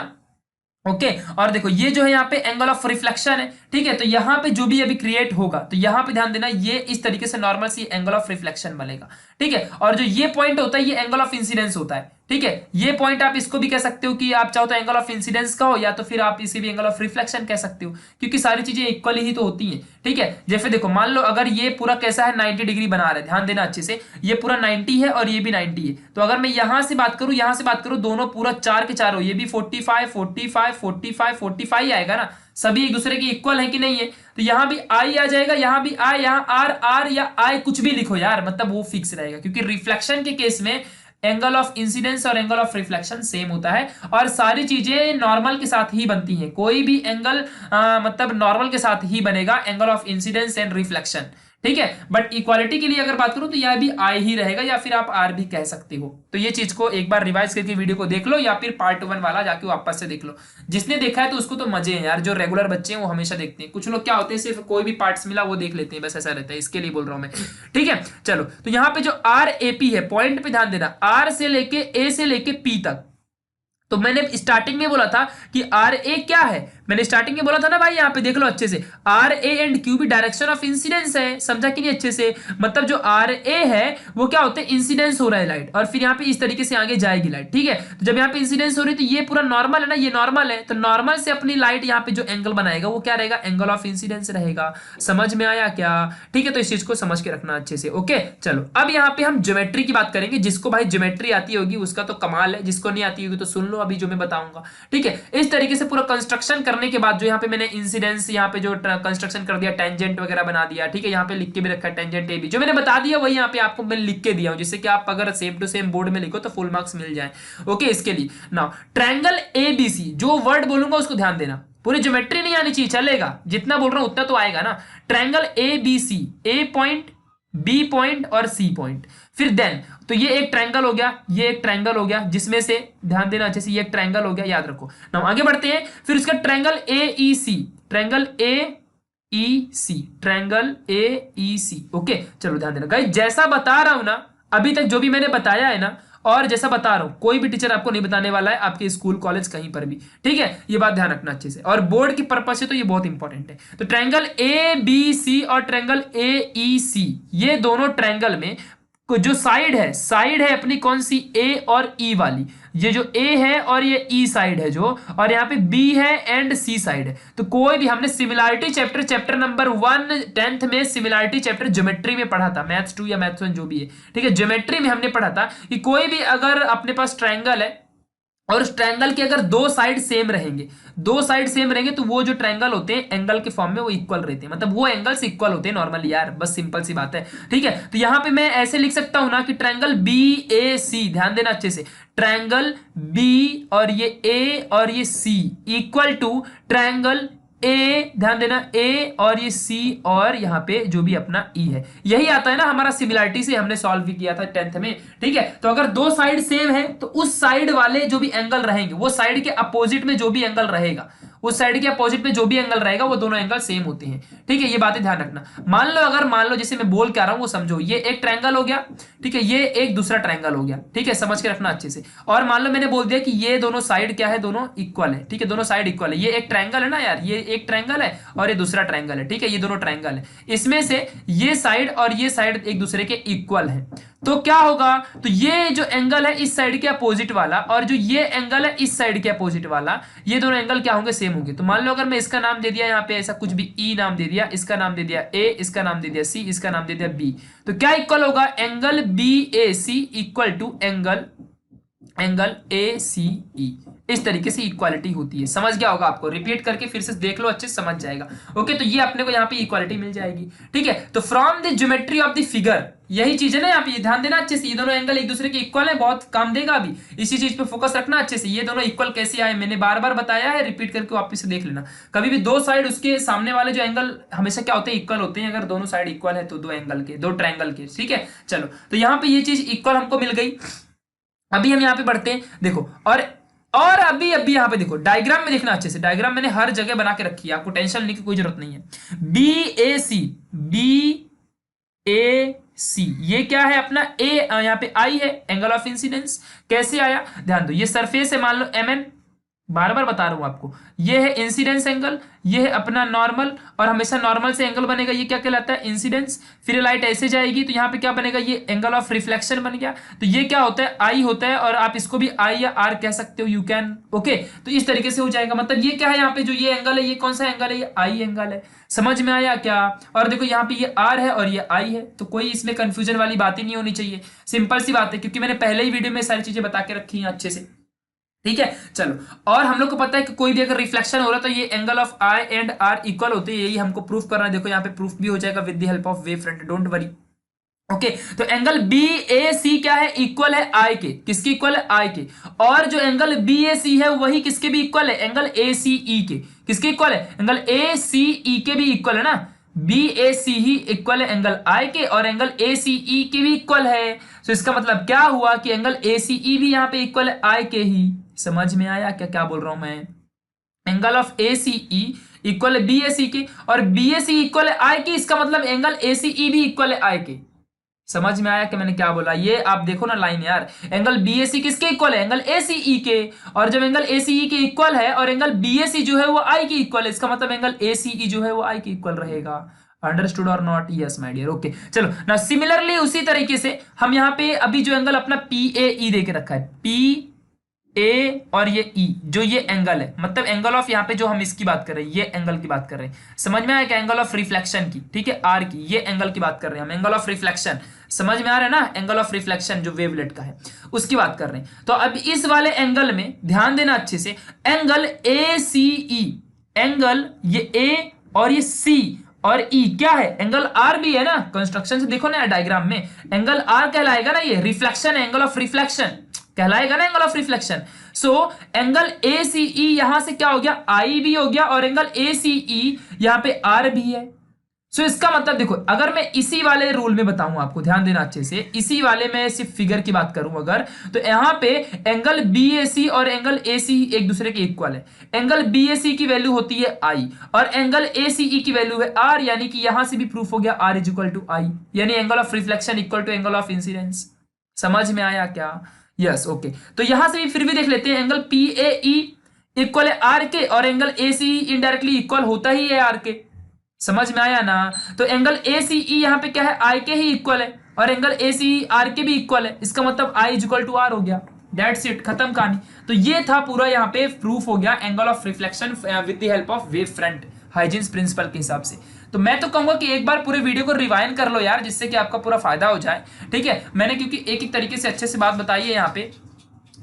ओके और देखो ये जो है यहाँ पे एंगल ऑफ रिफ्लेक्शन है। ठीक है, तो यहाँ पे जो भी अभी क्रिएट होगा तो यहाँ पे ध्यान देना, ये इस तरीके से normal C angle of reflection बनेगा। ठीक है, और जो ये पॉइंट होता है ये एंगल ऑफ इंसिडेंस होता है। ठीक है, ये पॉइंट आप इसको भी कह सकते हो कि आप चाहो तो एंगल ऑफ इंसिडेंस का हो, या तो फिर आप इसे भी एंगल ऑफ रिफ्लेक्शन कह सकते हो, क्योंकि सारी चीजें इक्वली ही तो होती हैं। ठीक है, जैसे देखो मान लो अगर ये पूरा कैसा है, 90 डिग्री बना रहा है, ध्यान देना अच्छे से, ये पूरा 90 है और ये भी 90 है, तो अगर मैं यहां से बात करूं, यहां से बात करूं, दोनों पूरा 4 के 4 हो, ये भी 45 45 45 45 आएगा ना, सभी एक दूसरे के इक्वल है कि नहीं है, तो यहां भी आई आ जाएगा, यहां भी आई, यहां आर आर या आई कुछ भी लिखो यार, मतलब वो फिक्स रहेगा, क्योंकि रिफ्लेक्शन के केस में एंगल ऑफ इंसिडेंस और एंगल ऑफ रिफ्लेक्शन सेम होता है, और सारी चीजें नॉर्मल के साथ ही बनती हैं। कोई भी एंगल मतलब नॉर्मल के साथ ही बनेगा, angle of incidence and reflection. ठीक है, बट इक्वालिटी के लिए अगर बात करूं तो यह भी आई ही रहेगा, या फिर आप आर भी कह सकते हो। तो ये चीज को एक बार रिवाइज करके वीडियो को देख लो, या फिर पार्ट 1 वाला जाके वापस से देख लो। जिसने देखा है तो उसको तो मजे हैं यार, जो रेगुलर बच्चे हैं वो हमेशा देखते हैं। कुछ लोग क्या होते हैं, सिर्फ कोई भी पार्ट्स मिला वो देख लेते हैं, बस ऐसा रहता है, इसके लिए बोल रहा हूं मैं। ठीक है, चलो तो यहाँ पे जो आर ए पी है, पॉइंट पे ध्यान देना, आर से लेके ए से लेके पी तक, तो मैंने स्टार्टिंग में बोला था कि आर ए क्या है, मैंने स्टार्टिंग में बोला था ना भाई, यहाँ पे देख लो अच्छे से, आर ए एंड क्यू भी डायरेक्शन ऑफ इंसिडेंस है। समझा कि नहीं अच्छे से, मतलब जो आर ए है वो क्या होता है, इंसिडेंस हो रहा है लाइट, और फिर यहाँ पे इस तरीके से आगे जाएगी लाइट। ठीक है, तो जब यहाँ पे इंसिडेंस हो रही है तो ये पूरा नॉर्मल है ना, ये नॉर्मल है, तो नॉर्मल से अपनी लाइट यहाँ पे जो एंगल बनाएगा वो क्या रहेगा, एंगल ऑफ इंसिडेंस रहेगा। समझ में आया क्या, ठीक है, तो इस चीज को समझ के रखना अच्छे से। ओके चलो अब यहाँ पे हम ज्योमेट्री की बात करेंगे। जिसको भाई ज्योमेट्री आती होगी उसका तो कमाल है, जिसको नहीं आती होगी तो सुन लो अभी जो मैं बताऊंगा। ठीक है, इस तरीके से पूरा कंस्ट्रक्शन करने के बाद जो यहाँ पे मैंने इंसिडेंस यहाँ पे जो कंस्ट्रक्शन कर दिया, टेंजेंट वगैरह बना दिया। ठीक है, यहाँ पे लिख के भी रखा है टेंजेंट ए बी, जो मैंने बता दिया वही यहाँ पे आपको मैं लिख के दिया हूं, जिससे कि आप अगर सेम टू सेम बोर्ड में लिखो तो फुल मार्क्स मिल जाए। ओके, इसके लिए now triangle A B C, जो वर्ड बोलूंगा उसको ध्यान देना, पूरी ज्योमेट्री नहीं आनी चाहिए, चलेगा, जितना बोल रहा हूं उतना तो आएगा ना। Triangle A B C, A point, B point और सी पॉइंट, फिर देन, तो ये एक ट्रायंगल हो गया, ये एक ट्रायंगल हो गया, जिसमें से ध्यान देना अच्छे से, ये एक ट्रायंगल हो गया, याद रखो ना। आगे बढ़ते हैं, फिर उसका triangle A E C, triangle A E C, triangle A E C. Okay चलो ध्यान देना गाइस, जैसा बता रहा हूं ना अभी तक, जो भी मैंने बताया है ना, और जैसा बता रहा हूं, कोई भी टीचर आपको नहीं बताने वाला है, आपके स्कूल कॉलेज कहीं पर भी। ठीक है, ये बात ध्यान रखना अच्छे से, और बोर्ड की पर्पज से तो ये बहुत इंपॉर्टेंट है। तो ट्रायंगल ए बी सी और ट्रायंगल ए ई सी, ये दोनों ट्रायंगल में जो साइड है अपनी कौन सी, ए और ई वाली, ये जो ए है और ये ई साइड है जो, और यहाँ पे बी है एंड सी साइड है। तो कोई भी, हमने सिमिलरिटी चैप्टर नंबर 1 10th में सिमिलरिटी चैप्टर ज्योमेट्री में पढ़ा था, मैथ्स 2 या मैथ्स 1 जो भी है। ठीक है, ज्योमेट्री में हमने पढ़ा था कि कोई भी अगर अपने पास ट्रायंगल है, और उस ट्रायंगल के अगर दो साइड सेम रहेंगे, दो साइड सेम रहेंगे तो वो जो ट्रायंगल होते हैं एंगल के फॉर्म में वो इक्वल रहते हैं, मतलब वो एंगल्स इक्वल होते हैं नॉर्मली यार, बस सिंपल सी बात है। ठीक है, तो यहां पे मैं ऐसे लिख सकता हूं ना कि ट्रायंगल बी ए सी, ध्यान देना अच्छे से, ट्रायंगल बी और ये ए और ये सी इक्वल टू ट्रायंगल ए, ध्यान देना, ए और ये सी और यहाँ पे जो भी अपना ई है, यही आता है ना हमारा सिमिलरिटी से हमने सॉल्व भी किया था 10th में। ठीक है, तो अगर दो साइड सेम है तो उस साइड वाले जो भी एंगल रहेंगे, वो साइड के अपोजिट में जो भी एंगल रहेगा, उस साइड के अपोजिट में जो भी एंगल रहेगा वो दोनों एंगल सेम होते हैं। ठीक है, ये बातें ध्यान रखना। मान लो जैसे मैं बोल के आ रहा हूं वो समझो, ये एक ट्रायंगल हो गया, ठीक है, ये एक दूसरा ट्रायंगल हो गया, ठीक है, समझ के रखना अच्छे से। और मान लो मैंने बोल दिया कि ये दोनों साइड क्या है, दोनों इक्वल है। ठीक है, दोनों साइड इक्वल है, ये एक ट्रायंगल है ना यार, ये एक ट्रायंगल है और ये दूसरा ट्रायंगल है। ठीक है, ये दोनों ट्रायंगल है, इसमें से ये साइड और ये साइड एक दूसरे के इक्वल है, तो क्या होगा, तो ये जो एंगल है इस साइड के अपोजिट वाला और जो ये एंगल है इस साइड के अपोजिट वाला, ये दोनों एंगल क्या होंगे, सेम होंगे। तो मान लो अगर मैं इसका नाम दे दिया यहाँ पे ऐसा कुछ भी, ई नाम दे दिया, इसका नाम दे दिया ए, इसका नाम दे दिया सी, इसका नाम दे दिया बी, तो क्या इक्वल होगा, angle B A C equal to angle A C E. इस तरीके से इक्वालिटी होती है, समझ गया होगा आपको, रिपीट करके फिर से देख लो, अच्छे से समझ जाएगा। ओके, तो ये अपने को यहाँ पे इक्वालिटी मिल जाएगी। ठीक है, तो from the geometry of the figure, यही चीज है ना यहाँ पे, ध्यान देना अच्छे से, ये दोनों एंगल एक दूसरे के इक्वल है, बहुत काम देगा अभी, इसी चीज पे फोकस रखना अच्छे से। ये दोनों इक्वल कैसे आए मैंने बार बार बताया है, रिपीट करके वापस से देख लेना। कभी भी दो साइड उसके सामने वाले जो एंगल हमेशा क्या होते हैं, इक्वल होते हैं, अगर दोनों साइड इक्वल है तो दो एंगल के, दो ट्रायंगल के। ठीक है, चलो, तो यहाँ पे ये चीज इक्वल हमको मिल गई। अभी हम यहाँ पे बढ़ते हैं, देखो, और अभी यहाँ पे देखो, डायग्राम में देखना अच्छे से, डायग्राम मैंने हर जगह बना के रखी है, आपको टेंशन लेने की कोई जरूरत नहीं है। बी ए सी, ये क्या है अपना ए, यहाँ पे आई है, एंगल ऑफ इंसिडेंस कैसे आया, ध्यान दो, ये सरफेस है, मान लो एम, बार बार बता रहा हूं आपको, ये है इंसिडेंस एंगल, ये है अपना नॉर्मल, और हमेशा नॉर्मल से एंगल बनेगा, ये क्या कहलाता है, इंसिडेंस। फिर लाइट ऐसे जाएगी तो यहाँ पे क्या बनेगा, ये एंगल ऑफ रिफ्लेक्शन बन गया, तो ये क्या होता है, आई होता है, और आप इसको भी आई या आर कह सकते हो, यू कैन। ओके, तो इस तरीके से हो जाएगा, मतलब ये क्या है, यहाँ पे जो ये एंगल है, ये कौन सा एंगल है, ये आई एंगल है। समझ में आया क्या, और देखो यहाँ पे ये आर है और ये आई है, तो कोई इसमें कंफ्यूजन वाली बात ही नहीं होनी चाहिए, सिंपल सी बात है, क्योंकि मैंने पहले ही वीडियो में सारी चीजें बता के रखी हैं अच्छे से। ठीक है, चलो, और हम लोग को पता है कि कोई भी अगर रिफ्लेक्शन हो रहा है तो ये angle of I and R equal होते हैं, यही हमको प्रूफ करना है। देखो यहाँ पे प्रूफ भी हो जाएगा with the help of wave front, don't worry. Okay, तो एंगल बी ए सी क्या है, इक्वल है आई के, किसके इक्वल है, आई के, और जो एंगल बी ए सी है वही किसके भी इक्वल है, एंगल ए सी ई के, किसके इक्वल है, एंगल ए सी ई के भी इक्वल है ना, B A C he equal है एंगल आई के, और एंगल ए सी ई के भी इक्वल है। तो इसका मतलब क्या हुआ कि एंगल ए सी ई भी यहाँ पे इक्वल है आई के ही। समझ में आया क्या क्या बोल रहा हूं मैं, angle of A C E equal है बी ए सी के, और बी ए सी इक्वल है आई के, इसका मतलब एंगल ए सी ई भी इक्वल है आई के। समझ में आया कि मैंने क्या बोला, ये आप देखो ना लाइन यार, एंगल बी ए सी किसके इक्वल है, एंगल ए सी ई के, और जब एंगल ए सी ई के इक्वल है और एंगल बी ए सी जो है वो आई के इक्वल है, इसका मतलब एंगल ए सी ई जो है वो आई के इक्वल रहेगा। अंडरस्टूड और not, yes my dear. Okay, चलो ना, सिमिलरली उसी तरीके से हम यहाँ पे अभी जो एंगल अपना पी ए ई दे के रखा है, पी ए और ये ई, जो ये एंगल है, मतलब एंगल ऑफ यहाँ पे जो हम इसकी बात कर रहे हैं, ये एंगल की बात कर रहे हैं, समझ में आया क्या, एंगल ऑफ रिफ्लेक्शन की, ठीक है, आर की, ये एंगल की बात कर रहे हैं हम, एंगल ऑफ रिफ्लेक्शन, समझ में आ रहा है ना, एंगल ऑफ रिफ्लेक्शन जो वेवलेट का है उसकी बात कर रहे हैं। तो अब इस वाले एंगल में ध्यान देना अच्छे से, angle A C E, angle ये ए और ये सी और ई क्या है, एंगल आर भी है ना, कंस्ट्रक्शन से देखो ना डायग्राम में, एंगल आर कहलाएगा ना, ये रिफ्लेक्शन, एंगल ऑफ रिफ्लेक्शन कहलाएगा ना, angle of reflection. So angle A C E यहां से क्या हो गया, आई भी हो गया, और एंगल ए सी ई यहां पे आर भी है। सो इसका मतलब देखो, अगर मैं इसी वाले रूल में बताऊं आपको, ध्यान देना अच्छे से, इसी वाले में सिर्फ फिगर की बात करूं अगर, तो यहां पे एंगल बी ए सी और एंगल ए सी एक दूसरे के इक्वल है, एंगल बी ए सी की वैल्यू होती है आई और एंगल ए सी ई की वैल्यू है आर, यानी कि यहां से भी प्रूफ हो गया R is equal to I, यानी angle of reflection equal to angle of incidence. समझ में आया क्या, यस। ओके, तो यहां से भी फिर भी देख लेते हैं, angle P A E equal है आर के, और angle A C E indirectly equal होता ही है आर के। समझ में आया ना, तो एंगल ए सी ई यहाँ पे क्या है, आई के ही इक्वल है, और angle A C E R के भी इक्वल है, इसका मतलब आई इज इक्वल टू आर हो गया, दैट्स इट, खत्म कहानी। तो ये था पूरा यहाँ पे प्रूफ हो गया angle of reflection with the help of wave front Huygens principle के हिसाब से। तो मैं तो कहूंगा कि एक बार पूरे वीडियो को रिवाइंड कर लो यार, जिससे कि आपका पूरा फायदा हो जाए। ठीक है, मैंने क्योंकि एक एक तरीके से अच्छे से बात बताई है यहाँ पे,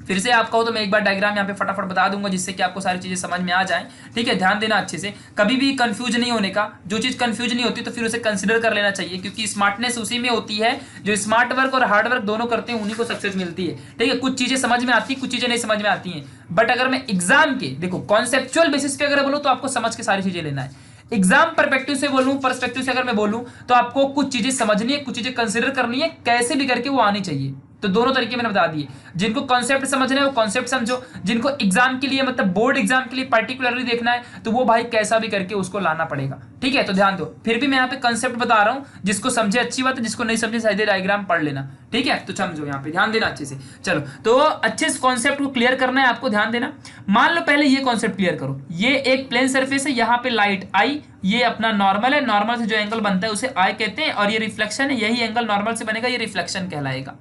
फिर से आप कहो तो मैं एक बार डायग्राम यहाँ पे फटाफट बता दूंगा जिससे कि आपको सारी चीजें समझ में आ जाएं। ठीक है, ध्यान देना अच्छे से, कभी भी कंफ्यूज नहीं होने का। जो चीज कंफ्यूज नहीं होती तो फिर उसे कंसिडर कर लेना चाहिए, क्योंकि स्मार्टनेस उसी में होती है, जो स्मार्ट वर्क और हार्ड वर्क दोनों करते हैं उन्हीं को सक्सेस मिलती है। ठीक है, कुछ चीजें समझ में आती है, कुछ चीजें नहीं समझ में आती हैं, बट अगर मैं एग्जाम के देखो कॉन्सेप्चुअल बेसिस पे अगर बोलूँ तो आपको समझ के सारी चीजें लेना है। एग्जाम परस्पेक्टिव से बोलूं, पर्सपेक्टिव से अगर मैं बोलूं तो आपको कुछ चीजें समझनी है, कुछ चीजें कंसिडर करनी है, कैसे भी करके वो आनी चाहिए। तो दोनों तरीके मैंने बता दिए। जिनको कॉन्सेप्ट समझना है वो कॉन्सेप्ट समझो, जिनको एग्जाम के लिए मतलब बोर्ड एग्जाम के लिए पर्टिकुलरली देखना है तो वो भाई कैसा भी करके उसको लाना पड़ेगा। ठीक है, तो ध्यान दो, फिर भी मैं यहाँ पे कॉन्सेप्ट बता रहा हूँ, जिसको समझे अच्छी बात है, जिसको नहीं समझे सीधे डायग्राम पढ़ लेना। ठीक है, तो समझो, यहाँ पे ध्यान देना अच्छे से। चलो, तो अच्छे से कॉन्सेप्ट को क्लियर करना है आपको, ध्यान देना। मान लो पहले ये कॉन्सेप्ट क्लियर करो, ये एक प्लेन सर्फेस है, यहाँ पे लाइट आई, ये अपना नॉर्मल है, नॉर्मल से जो एंगल बनता है उसे आई कहते हैं, और ये रिफ्लेक्शन है, यही एंगल नॉर्मल से बनेगा, ये रिफ्लेक्शन कहलाएगा।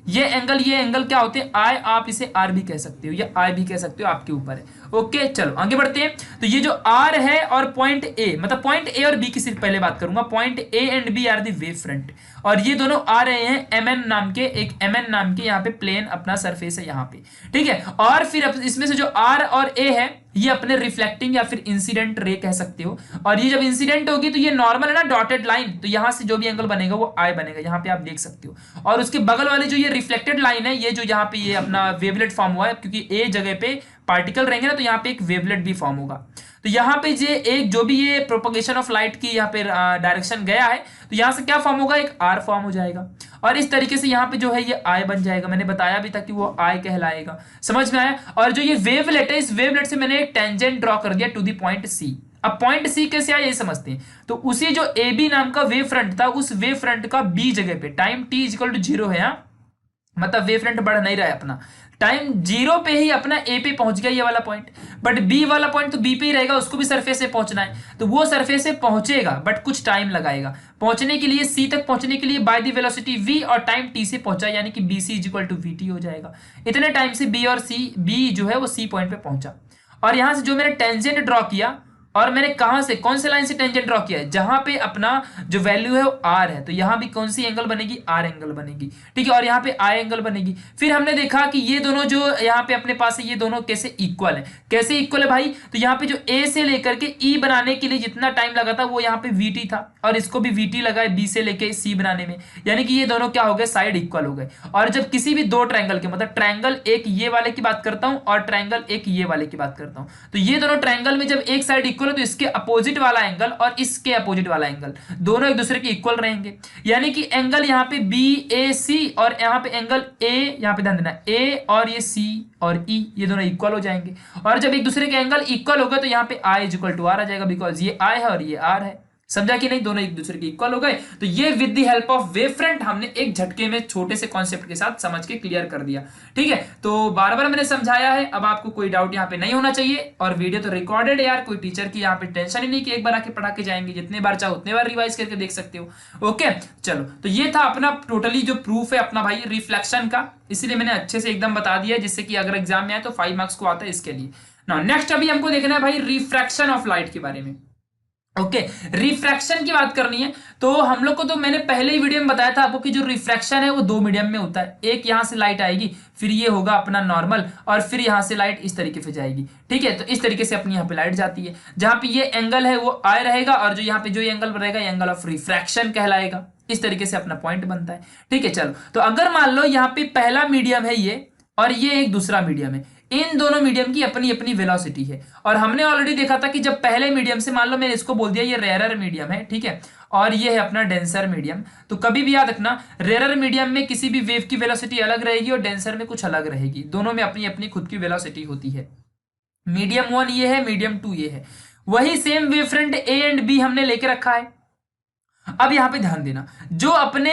ये एंगल क्या होते हैं, आई, आप इसे आर भी कह सकते हो, या आई भी कह सकते हो, आपके ऊपर है। ओके, चलो आगे बढ़ते हैं। तो ये जो आर है और पॉइंट ए, मतलब पॉइंट ए और बी की सिर्फ पहले बात करूंगा, point A and B are the wave front, और ये दोनों आ रहे हैं एमएन नाम के, एक एमएन नाम के यहाँ पे प्लेन अपना सरफेस है यहाँ पे। ठीक है, और फिर इसमें से जो आर और ए है ये अपने रिफ्लेक्टिंग या फिर इंसिडेंट रे कह सकते हो, और ये जब इंसिडेंट होगी तो ये नॉर्मल है ना, डॉटेड लाइन, तो यहां से जो भी एंगल बनेगा वो आई बनेगा, यहाँ पे आप देख सकते हो। और उसके बगल वाली जो ये रिफ्लेक्टेड लाइन है, ये जो यहाँ पे ये अपना वेवलेट फॉर्म हुआ है, क्योंकि ए जगह पे पार्टिकल रहेंगे ना तो यहाँ पे एक वेवलेट भी फॉर्म होगा। तो यहाँ पे ये एक जो भी ये प्रोपगेशन ऑफ लाइट की यहाँ पे डायरेक्शन गया है, तो यहाँ से क्या फॉर्म होगा, एक आर फॉर्म हो जाएगा, और इस तरीके से यहाँ पे जो है ये आई बन जाएगा। मैंने बताया भी था कि वो आई कहलाएगा, समझ में आया। और जो ये वेवलेट है, इस वेवलेट से मैंने एक टेंजेंट ड्रॉ कर दिया टू दी पॉइंट सी। अब पॉइंट सी कैसे आया ये समझते हैं। तो उसी जो ए बी नाम का वेव फ्रंट था, उस वेव फ्रंट का बी जगह पे टाइम टी इक्वल टू 0 है, मतलब वेव फ्रंट बढ़ नहीं रहा है अपना, टाइम 0 पे ही अपना ए पे पहुंच गया ये वाला पॉइंट, बट बी वाला पॉइंट तो बी पे ही रहेगा, उसको भी सरफेस से पहुंचना है, तो वो सरफेस से पहुंचेगा बट कुछ टाइम लगाएगा पहुंचने के लिए। सी तक पहुंचने के लिए बाय द वेलोसिटी v और टाइम t से पहुंचा, यानी कि bc इक्वल टू vt हो जाएगा। इतने टाइम से b और b जो है वो c पॉइंट पे पहुंचा, और यहां से जो मैंने टेंजेंट ड्रॉ किया, और मैंने कहां से, कौन से लाइन से टेंजेंट ड्रॉ किया है, जहां पे अपना जो वैल्यू है वो आर है, तो यहां भी कौन सी एंगल बनेगी, आर एंगल बनेगी। ठीक है, और यहाँ पे आई एंगल बनेगी। फिर हमने देखा कि ये दोनों जो यहाँ पे अपने पास है, ये दोनों कैसे इक्वल है, कैसे इक्वल है भाई, तो यहाँ पे जो ए से लेकर के ई बनाने के लिए जितना टाइम लगा था वो यहाँ पे वीटी था, और इसको भी वीटी लगा है बी से लेके सी बनाने में, यानी कि ये दोनों क्या हो गए, साइड इक्वल हो गए। और जब किसी भी दो ट्रायंगल के, मतलब ट्रायंगल एक ये वाले की बात करता हूं और ट्रायंगल एक ये वाले की बात करता हूं, तो ये दोनों ट्रायंगल में जब एक साइड इक्वल है तो इसके अपोजिट वाला एंगल और इसके अपोजिट वाला एंगल दोनों एक दूसरे के इक्वल रहेंगे, यानी कि एंगल यहाँ पे बी ए सी और यहाँ पे एंगल ए, यहाँ पे ध्यान देना, ए और ये सी और ई ये दोनों इक्वल हो जाएंगे। और जब एक दूसरे के एंगल इक्वल होगा तो यहाँ पे आई इक्वल टू आर आ जाएगा, बिकॉज ये आई है और ये आर है। समझा कि नहीं, दोनों एक दूसरे के इक्वल हो गए। तो ये with the help of wave front हमने एक झटके में छोटे से कॉन्सेप्ट के साथ समझ के क्लियर कर दिया। ठीक है, तो बार बार मैंने समझाया है, अब आपको कोई डाउट यहाँ पे नहीं होना चाहिए। और वीडियो तो रिकॉर्डेड है यार, कोई टीचर की यहाँ पे टेंशन ही नहीं कि एक बार आके पढ़ा के जाएंगे, जितने बार चाहो उतने बार रिवाइज करके देख सकते हो। ओके, चलो, तो ये था अपना टोटली जो प्रूफ है अपना भाई रिफ्लेक्शन का, इसीलिए मैंने अच्छे से एकदम बता दिया, जिससे कि अगर एग्जाम में आए तो 5 मार्क्स को आता है इसके लिए ना। नेक्स्ट अभी हमको देखना है भाई रिफ्रैक्शन ऑफ लाइट के बारे में। ओके, रिफ्रैक्शन की बात करनी है तो हम लोग को, तो मैंने पहले ही वीडियो में बताया था आपको कि जो रिफ्रैक्शन है वो दो मीडियम में होता है। एक यहां से लाइट आएगी, फिर ये होगा अपना नॉर्मल, और फिर यहां से लाइट इस तरीके से जाएगी। ठीक है, तो इस तरीके से अपनी यहाँ पे लाइट जाती है, जहां पे ये एंगल है वो आई रहेगा, और जो यहाँ पे जो एंगल रहेगा एंगल ऑफ रिफ्रैक्शन कहलाएगा। इस तरीके से अपना पॉइंट बनता है। ठीक है, चलो, तो अगर मान लो यहाँ पे पहला मीडियम है ये, और ये एक दूसरा मीडियम है, इन दोनों मीडियम की अपनी अपनी वेलोसिटी है। और हमने ऑलरेडी देखा था कि जब पहले मीडियम से, मान लो मैंने इसको बोल दिया ये रेयरर मीडियम है, ठीक है, और ये है अपना डेंसर मीडियम, तो कभी भी याद रखना रेयरर मीडियम में किसी भी वेव की वेलोसिटी अलग रहेगी और डेंसर में कुछ अलग रहेगी, दोनों में अपनी अपनी खुद की वेलोसिटी होती है। मीडियम 1 ये है, मीडियम 2 ये है, वही same wave front A and B हमने लेके रखा है। अब यहां पे ध्यान देना, जो अपने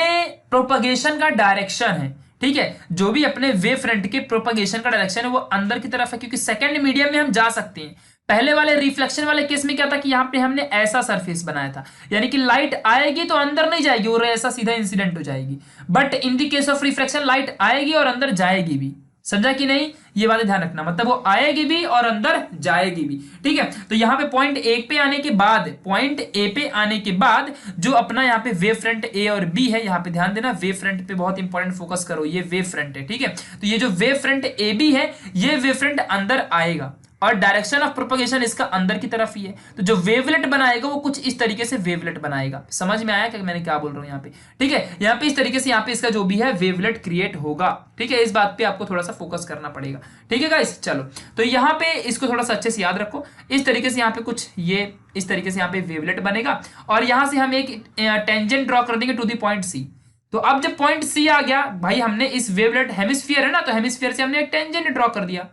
प्रोपगेशन का डायरेक्शन है, ठीक है, जो भी अपने वेव फ्रंट के प्रोपगेशन का डायरेक्शन है वो अंदर की तरफ है, क्योंकि सेकंड मीडियम में हम जा सकते हैं। पहले वाले रिफ्लेक्शन वाले केस में क्या था कि यहाँ पे हमने ऐसा सरफेस बनाया था, यानी कि लाइट आएगी तो अंदर नहीं जाएगी और ऐसा सीधा इंसिडेंट हो जाएगी। But in the case of reflection light आएगी और अंदर जाएगी भी, समझा कि नहीं, ये बातें ध्यान रखना, मतलब वो आएगी भी और अंदर जाएगी भी, ठीक है। तो यहाँ पे पॉइंट ए पे आने के बाद, पॉइंट ए पे आने के बाद जो अपना यहाँ पे वेव फ्रंट ए और बी है, यहाँ पे ध्यान देना, वेव फ्रंट पे बहुत इंपॉर्टेंट फोकस करो, ये वेव फ्रंट है, ठीक है। तो ये जो वेव फ्रंट ए बी है, ये वेव फ्रंट अंदर आएगा और डायरेक्शन ऑफ प्रोपगेशन इसका अंदर की तरफ ही है। तो जो वेवलेट बनाएगा वो कुछ इस तरीके से वेवलेट बनाएगा। समझ में आया क्या मैंने क्या बोल रहा हूं यहाँ पे, ठीक है। यहाँ पे इस तरीके से यहाँ पे इसका जो भी है वेवलेट क्रिएट होगा, ठीक है। इस बात पे आपको थोड़ा सा फोकस करना पड़ेगा, ठीक है गाइस। चलो, तो यहाँ पे इसको थोड़ा सा अच्छे से याद रखो। इस तरीके से यहाँ पे कुछ ये इस तरीके से यहाँ पे वेवलेट बनेगा और यहाँ से हम एक टेंजेंट ड्रॉ कर देंगे टू द पॉइंट सी। तो अब जब पॉइंट सी आ गया भाई, हमने इस वेवलेट हेमिस्फीयर है ना, तो हेमिस्फीयर से हमने एक टेंजेंट ड्रॉ कर दिया।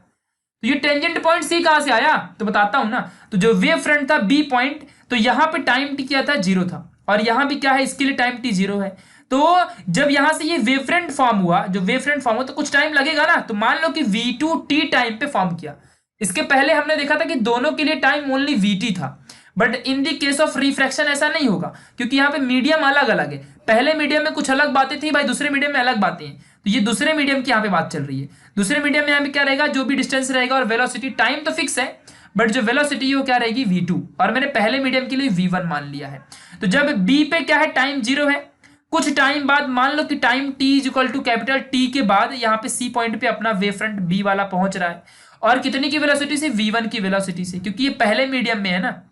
तो ये टेंजेंट पॉइंट सी कहां से आया, तो बताता हूं ना। तो जो वेव फ्रंट था बी पॉइंट, तो यहां पे टाइम टी क्या था, 0 था, और यहां भी क्या है, इसके लिए टाइम टी 0 है। तो जब यहां से ये वेव फ्रंट फॉर्म हुआ, जो वेव फ्रंट फॉर्म हुआ, तो कुछ टाइम लगेगा ना। तो मान लो कि v2 t टाइम पे फॉर्म किया। इसके पहले हमने देखा था कि दोनों के लिए टाइम ओनली vt था, but in the case of refraction ऐसा नहीं होगा, क्योंकि यहाँ पे मीडियम अलग अलग है। पहले मीडियम में कुछ अलग बातें थी भाई, दूसरे मीडियम में अलग बातें हैं। तो ये दूसरे मीडियम की यहाँ पे बात चल रही है। दूसरे मीडियम में यहाँ पे क्या रहेगा, जो भी डिस्टेंस रहेगा और वेलोसिटी, टाइम तो फिक्स है बट जो वेलोसिटी है वो क्या रहेगी, v2, और मैंने पहले मीडियम के लिए v1 मान लिया है। तो जब b पे क्या है, टाइम 0 है, कुछ टाइम बाद मान लो कि time t is equal to capital T के बाद यहाँ पे C पॉइंट पे अपना वेव फ्रंट B वाला पहुंच रहा है, और कितनी की वेलोसिटी से, v1 की वेलोसिटी से, क्योंकि ये पहले मीडियम में है ना,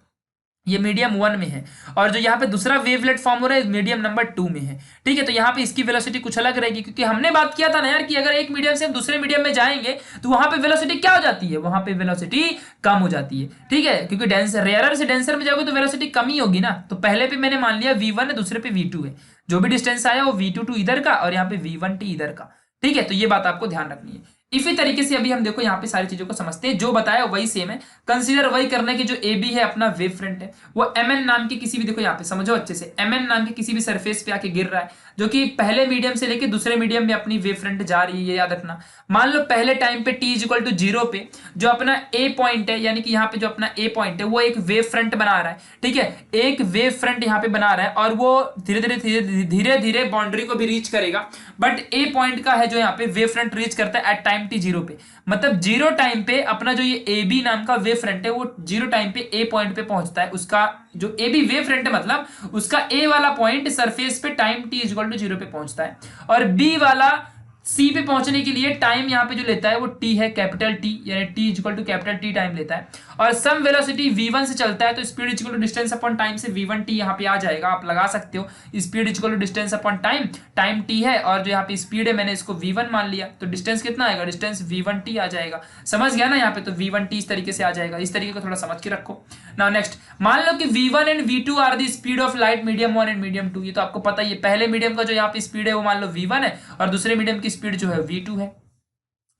ये मीडियम 1 में है, और जो यहाँ पे दूसरा वेवलेट फॉर्म हो रहा है मीडियम नंबर 2 में है, ठीक है। तो यहाँ पे इसकी वेलोसिटी कुछ अलग रहेगी, क्योंकि हमने बात किया था ना यार कि अगर एक मीडियम से हम दूसरे मीडियम में जाएंगे तो वहां पे वेलोसिटी क्या हो जाती है, वहां पे वेलोसिटी कम हो जाती है, ठीक है। क्योंकि डेंसर, रेयरर से डेंसर में जाओगे तो वेलोसिटी कम ही होगी ना। तो पहले पे मैंने मान लिया v1 है, दूसरे पे v2 है, जो भी डिस्टेंस आया वो v2 इधर का और यहाँ पे v1t इधर का, ठीक है। तो ये बात आपको ध्यान रखनी है। इसी तरीके से अभी हम देखो यहाँ पे सारी चीजों को समझते हैं, जो बताया वही सेम है। कंसीडर वही करना है कि जो ए बी है अपना वेव फ्रंट है, वो mn नाम की किसी भी, देखो यहाँ पे समझो अच्छे से, mn नाम की किसी भी सरफेस पे आके गिर रहा है, जो कि पहले मीडियम से लेके दूसरे मीडियम में अपनी वेव फ्रंट जा रही है, ये याद रखना। मान लो पहले टाइम पे t इज इक्वल टू 0 पे जो अपना ए पॉइंट है, यानी कि यहाँ पे जो अपना ए पॉइंट है वो एक वेव फ्रंट बना रहा है, ठीक है। एक वेव फ्रंट यहाँ पे बना रहा है और वो धीरे धीरे बाउंड्री को भी रीच करेगा, बट ए पॉइंट का है जो यहाँ पे वेव फ्रंट रीच करता है एट टाइम t 0 पे, मतलब 0 टाइम पे अपना जो ये ए बी नाम का वेव फ्रंट है वो 0 टाइम पे ए पॉइंट पे पहुंचता है। उसका जो ए बी वेव फ्रंट है, मतलब उसका ए वाला पॉइंट सरफेस पे time t is equal to 0 पे पहुंचता है, और बी वाला सी पे पहुंचने के लिए टाइम यहाँ पे जो लेता है वो टी है, कैपिटल टी, यानी T is equal to capital T time लेता है, और सम वेलोसिटी v1 से चलता है, तो speed is equal to distance upon time से v1t यहाँ पे आ जाएगा, आप लगा सकते हो। Speed is equal to distance upon time, time t है और जो यहाँ पे स्पीड है मैंने इसको v1 मान लिया, तो डिस्टेंस कितना आएगा, डिस्टेंस v1t आ जाएगा। समझ गया ना यहाँ पे, तो v1t इस तरीके से आ जाएगा। इस तरीके को थोड़ा समझ के रखो। नाउ नेक्स्ट, मान लो कि v1 and v2 are the speed of light medium 1 and medium 2, ये तो आपको पता ही है। पहले मीडियम का जो यहाँ पे स्पीड है वो मान लो v1 है और दूसरे मीडियम की स्पीड जो है v2 है।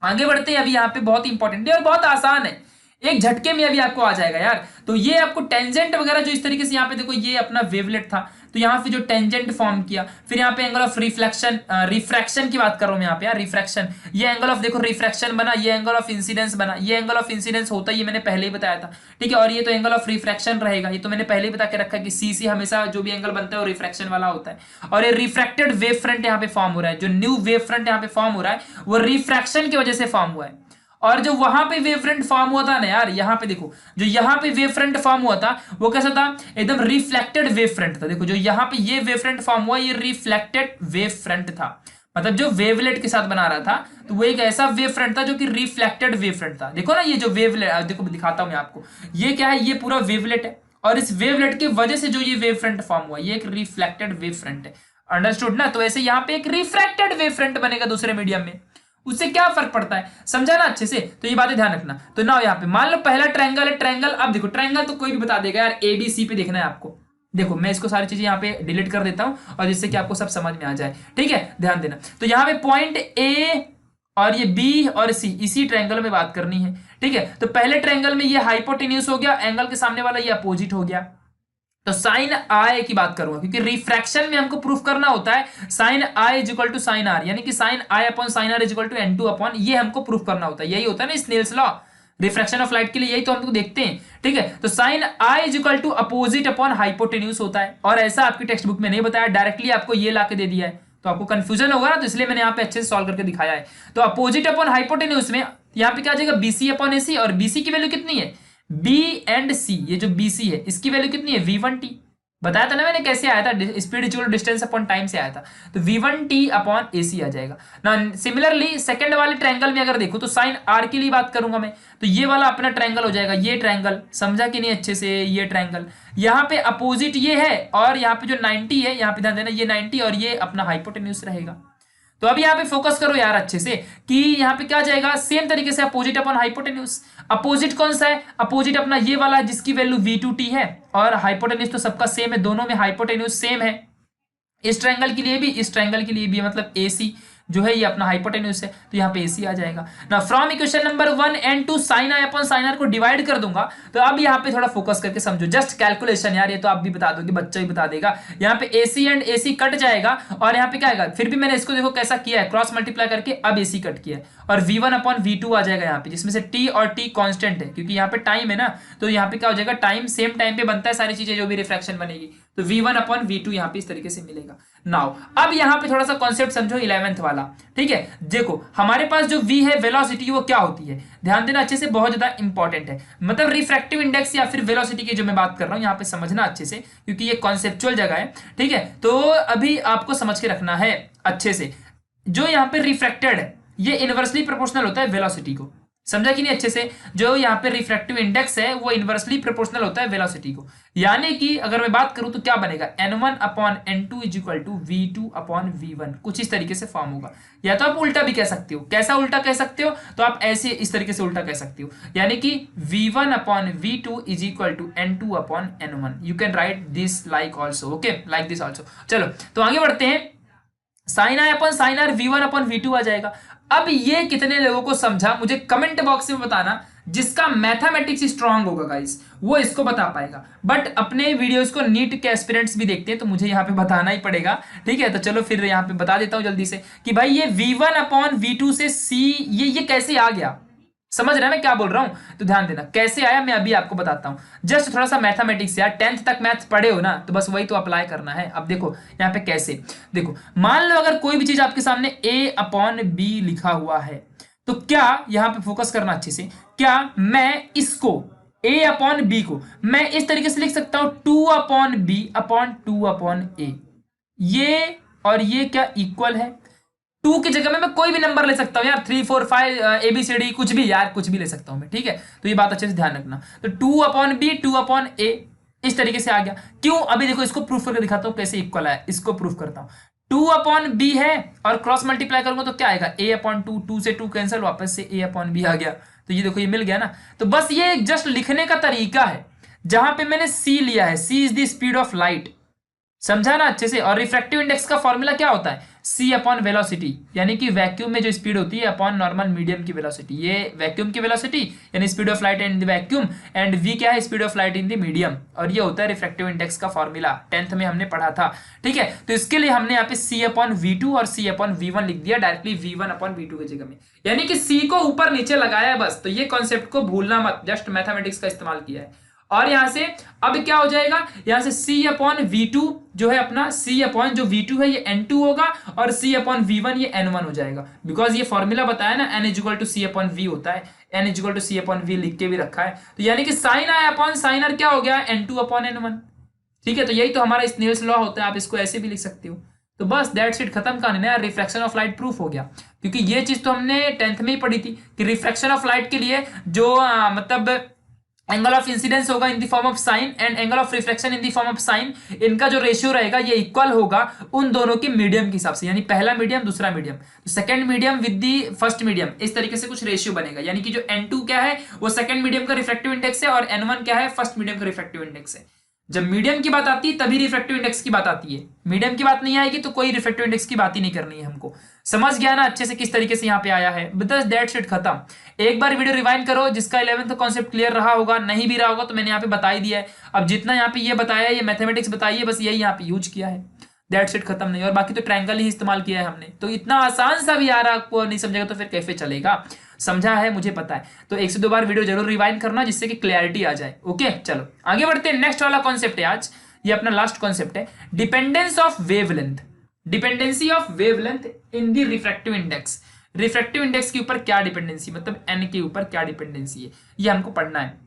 आगे बढ़ते हैं, अभी यहाँ पे बहुत इंपॉर्टेंट है और बहुत आसान है, एक झटके में अभी आपको आ जाएगा यार। तो ये आपको टेंजेंट वगैरह जो इस तरीके से यहाँ पे देखो, ये अपना वेवलेट था, तो यहाँ पे जो टेंजेंट फॉर्म किया, फिर यहाँ पे एंगल ऑफ रिफ्लेक्शन, रिफ्रैक्शन की बात कर रहा हूँ मैं यहाँ पे यार, रिफ्रैक्शन, ये एंगल ऑफ देखो रिफ्रैक्शन बना, ये एंगल ऑफ इंसिडेंस बना, ये एंगल ऑफ इंसिडेंस होता ही मैंने पहले ही बताया था, ठीक है। और ये तो एंगल ऑफ रिफ्रैक्शन रहेगा, ये तो मैंने पहले ही बता के रखा है कि सी हमेशा जो भी एंगल बनता है वो रिफ्रैक्शन वाला होता है। और ये रिफ्रैक्टेड वेव फ्रंट यहाँ पे फॉर्म हो रहा है, जो न्यू वेव फ्रंट यहाँ पे फॉर्म हो रहा है वो रिफ्रैक्शन की वजह से फॉर्म हुआ है। और जो वहां पे वेव फ्रंट फॉर्म हुआ था ना यार, यहाँ पे देखो, जो यहाँ पे वेव फ्रंट फॉर्म हुआ था वो कैसा था, एकदम रिफ्लेक्टेड वेव फ्रंट था। देखो जो यहाँ पे ये वेव फ्रंट फॉर्म हुआ, ये रिफ्लेक्टेड वेव फ्रंट था, मतलब जो वेवलेट के साथ बना रहा था, तो वो एक ऐसा वेव फ्रंट था जो कि रिफ्लेक्टेड वेव फ्रंट था। देखो ना ये जो वेवलेट, देखो दिखाता हूं मैं आपको, ये क्या है, ये पूरा वेवलेट है, और इस वेवलेट की वजह से जो ये वेव फ्रंट फॉर्म हुआ, ये एक रिफ्लेक्टेड वेव फ्रंट है। अंडरस्टूड ना। तो ऐसे यहाँ पे एक रिफ्रैक्टेड वेव फ्रंट बनेगा दूसरे मीडियम में, उससे क्या फर्क पड़ता है, समझा ना अच्छे से। तो ये बातें ध्यान रखना। तो ना यहाँ पे मान लो पहला ट्रायंगल है, ट्रायंगल, अब देखो ट्रायंगल तो कोई भी बता देगा यार, ए बी सी पे देखना है आपको। देखो मैं इसको सारी चीजें यहाँ पे डिलीट कर देता हूं, और जिससे कि आपको सब समझ में आ जाए, ठीक है, ध्यान देना। तो यहाँ पे पॉइंट ए और ये बी और सी, इसी ट्रायंगल में बात करनी है, ठीक है। तो पहले ट्रायंगल में ये हाइपोटेन्यूस हो गया, एंगल के सामने वाला ये अपोजिट हो गया। तो साइन आई की बात करूंगा, क्योंकि रिफ्रैक्शन में हमको प्रूफ करना होता है sine I is equal to sine R, यानी कि sine I upon sine R is equal to n2 upon, ये हमको प्रूफ करना होता है। यही होता है ना Snell's law, refraction of light के लिए यही तो हम लोग देखते हैं, ठीक है। तो sine I is equal to opposite upon hypotenuse होता है, और ऐसा आपकी टेक्स्ट बुक में नहीं बताया, डायरेक्टली आपको ये ला के दे दिया है, तो आपको कंफ्यूजन होगा ना, तो इसलिए मैंने यहाँ पे अच्छे से सॉल्व करके दिखाया है। तो अपोजिट अपॉन हाइपोटेन्यूज में यहाँ पे क्या आ जाएगा, BC अपॉन AC, और BC की वैल्यू कितनी है, B एंड C, ये जो BC है इसकी वैल्यू कितनी है, V1T। बताया था ना मैंने कैसे आया था, speed equal distance upon time से आया था, तो V1T अपॉन AC आ जाएगा ना। सिमिलरली सेकंड वाले ट्रायंगल में अगर देखो तो साइन R के लिए बात करूंगा मैं, तो ये वाला अपना ट्रायंगल हो जाएगा, ये ट्रायंगल समझा कि नहीं अच्छे से, ये ट्रायंगल यहाँ पे अपोजिट ये है, और यहाँ पे जो 90 है, यहाँ पे ध्यान देना, ये 90 और ये अपना हाइपोटेन्यूज रहेगा। तो अब यहाँ पे फोकस करो यार अच्छे से कि यहाँ पे क्या जाएगा, सेम तरीके से अपोजिट अपॉन हाइपोटेन्यूज। अपोजिट कौन सा है, अपोजिट अपना ये वाला है जिसकी वैल्यू V2T है, और हाइपोटेन्यूज तो सबका सेम है, दोनों में हाइपोटेन्यूज सेम है, इस ट्रायंगल के लिए भी इस ट्रायंगल के लिए भी, मतलब AC जो है ये अपना हाइपोटेन्यूज है, तो यहाँ पे AC आ जाएगा ना। From equation number 1 and 2 sine I upon sine R को डिवाइड कर दूंगा। तो अब यहाँ पे थोड़ा फोकस करके समझो, जस्ट कैलकुलेशन यार, ये तो आप भी बता दोगे, बच्चा भी बता देगा। यहाँ पे AC एंड AC कट जाएगा, और यहाँ पे क्या आएगा, फिर भी मैंने इसको देखो कैसा किया है, क्रॉस मल्टीप्लाई करके अब AC कट किया है, और V1 अपॉन V2 आ जाएगा यहाँ पे, जिसमें से T और T कॉन्स्टेंट है, क्योंकि यहाँ पे टाइम है ना, तो यहाँ पे क्या हो जाएगा, टाइम सेम टाइम पे बनता है सारी चीजें, जो भी रिफ्रैक्शन बनेगी, तो V1 अपॉन V2 यहाँ पे इस तरीके से मिलेगा। नाउ अब यहाँ पे थोड़ा सा कॉन्सेप्ट समझो 11th वाला, ठीक है। देखो हमारे पास जो V है वेलोसिटी, वो क्या होती है, ध्यान देना अच्छे से, बहुत ज्यादा इंपॉर्टेंट है, मतलब रिफ्रैक्टिव इंडेक्स या फिर वेलोसिटी की जो मैं बात कर रहा हूँ, यहाँ पे समझना अच्छे से, क्योंकि ये कॉन्सेप्चुअल जगह है, ठीक है। तो अभी आपको समझ के रखना है अच्छे से, जो यहाँ पे रिफ्रैक्टेड है ये इनवर्सली प्रोपोर्शनल होता है वेलोसिटी को, समझा कि नहीं अच्छे से। जो यहाँ पे रिफ्रैक्टिव इंडेक्स है वो इनवर्सली प्रोपोर्शनल होता है वेलोसिटी को, यानी कि अगर मैं बात करूं तो क्या बनेगा, N1 upon N2 is equal to V2 upon V1, कुछ इस तरीके से फॉर्म होगा। या तो आप उल्टा भी कह सकते हो, कैसा उल्टा कह सकते हो, तो आप ऐसे इस तरीके से उल्टा कह सकते हो, यानी कि V1 upon V2 is equal to N2 upon N1। You can write this like also, okay, like this also. चलो तो आगे बढ़ते हैं, साइन आई upon sine R V1 upon V2 आ जाएगा। अब ये कितने लोगों को समझा, मुझे कमेंट बॉक्स में बताना, जिसका मैथमेटिक्स स्ट्रांग होगा गाइस वो इसको बता पाएगा। बट अपने वीडियोस को नीट के एस्पिरेंट्स भी देखते हैं, तो मुझे यहाँ पे बताना ही पड़ेगा, ठीक है। तो चलो फिर यहाँ पे बता देता हूँ जल्दी से कि भाई ये V1 अपॉन V2 से C ये कैसे आ गया, समझ रहे हैं मैं क्या बोल रहा हूं, तो ध्यान देना कैसे आया, मैं अभी आपको बताता हूं। जस्ट थोड़ा सा मैथमेटिक्स, यार 10th तक मैथ्स पढ़े हो ना, तो बस वही तो अप्लाई करना है। अब देखो यहाँ पे कैसे, देखो मान लो अगर कोई भी चीज आपके सामने A अपॉन B लिखा हुआ है, तो क्या यहाँ पे फोकस करना अच्छे से, क्या मैं इसको A अपॉन B को मैं इस तरीके से लिख सकता हूं 2 upon B upon 2 upon A, ये और ये क्या इक्वल है, 2 की जगह में मैं कोई भी नंबर ले सकता हूं यार, 3 4 5 ABCD कुछ भी यार, कुछ भी ले सकता हूं मैं, ठीक है। तो ये बात अच्छे से ध्यान रखना। तो 2 अपॉन B 2 अपॉन A इस तरीके से आ गया, क्यों, अभी देखो इसको प्रूफ करके दिखाता हूं कैसे इक्वल है, इसको प्रूफ करता हूं। 2 अपॉन B है और क्रॉस मल्टीप्लाई करूंगा तो क्या आएगा, A अपॉन 2, 2 से 2 कैंसिल, वापस से A अपॉन B आ गया, तो ये देखो ये मिल गया ना। तो बस ये जस्ट लिखने का तरीका है, जहां पे मैंने C लिया है, C is the speed of light, समझा ना अच्छे से। और रिफ्रैक्टिव इंडेक्स का फॉर्मूला क्या होता है, C अपॉन वेलोसिटी, यानी कि वैक्यूम में जो स्पीड होती है अपॉन नॉर्मल मीडियम की वेलोसिटी, ये वैक्यूम की वेलोसिटी यानी speed of light in the vacuum, and V क्या है, speed of light in the medium, और ये होता है रिफ्रैक्टिव इंडेक्स का फॉर्मूला, 10th में हमने पढ़ा था, ठीक है। तो इसके लिए हमने यहाँ पे C अपॉन V2 और C अपॉन V1 लिख दिया डायरेक्टली V1 अपॉन V2 की जगह में, यानी कि C को ऊपर नीचे लगाया है बस। तो ये कॉन्सेप्ट को भूलना मत, जस्ट मैथमेटिक्स का इस्तेमाल किया है। और यहां से अब क्या हो जाएगा, यहां से C अपॉन V2 जो है अपना, C अपॉन जो V2 है ये N2 होगा, और C अपॉन V1 ये N1 हो जाएगा, बिकॉज ये फॉर्मूला बताया ना N equal to C upon V होता है, N equal to C upon V लिख के भी रखा है। तो यानी कि साइन आई अपॉन साइन आर क्या हो गया, N2 अपॉन N1, ठीक है। तो यही तो हमारा स्नेल्स लॉ होता है, आप इसको ऐसे भी लिख सकते हो। तो बस दैट्स इट, खत्म कहानी ना, रिफ्रैक्शन ऑफ लाइट प्रूफ हो गया, क्योंकि ये चीज तो हमने 10th में ही पढ़ी थी कि रिफ्रैक्शन ऑफ लाइट के लिए जो मतलब एंगल ऑफ इंसिडेंस होगा in the form of sine and angle of reflection in the form of sine, इनका जो रेशियो रहेगा ये इक्वल होगा उन दोनों के मीडियम के हिसाब से, यानी पहला मीडियम दूसरा मीडियम, तो second medium with the first medium, इस तरीके से कुछ रेशियो बनेगा। यानी कि जो N2 क्या है वो सेकंड मीडियम का रिफ्रैक्टिव इंडेक्स है, और N1 क्या है फर्स्ट मीडियम का रिफ्रैक्टिव इंडेक्स है। जब मीडियम की बात आती है तभी रिफ्रैक्टिव इंडेक्स की बात आती है, मीडियम की बात नहीं आएगी तो कोई रिफ्रैक्टिव इंडेक्स की बात ही नहीं करनी है हमको। समझ गया ना अच्छे से किस तरीके से यहाँ पे आया है, बस दैट्स इट, खत्म। एक बार वीडियो रिवाइंड करो, जिसका 11th कॉन्सेप्ट क्लियर रहा होगा, नहीं भी रहा होगा तो मैंने यहाँ पे बता ही दिया है। अब जितना यहाँ पे ये बताया है, ये मैथमेटिक्स बताई है, बस यही यहाँ पे यूज किया है, दैट्स इट, खत्म। नहीं, और बाकी तो ट्रायंगल ही इस्तेमाल किया है हमने, तो इतना आसान सा भी आ रहा, आपको नहीं समझेगा तो फिर कैसे चलेगा, समझा है मुझे पता है। तो 1 से 2 बार वीडियो जरूर रिवाइंड करना, जिससे कि क्लैरिटी आ जाए। ओके चलो आगे बढ़ते हैं, नेक्स्ट वाला कॉन्सेप्ट है आज, ये अपना लास्ट कॉन्सेप्ट है, dependence of wavelength. Dependency of wavelength in the refractive index. Refractive index के ऊपर क्या डिपेंडेंसी, मतलब एन के ऊपर क्या डिपेंडेंसी है, ये हमको पढ़ना है।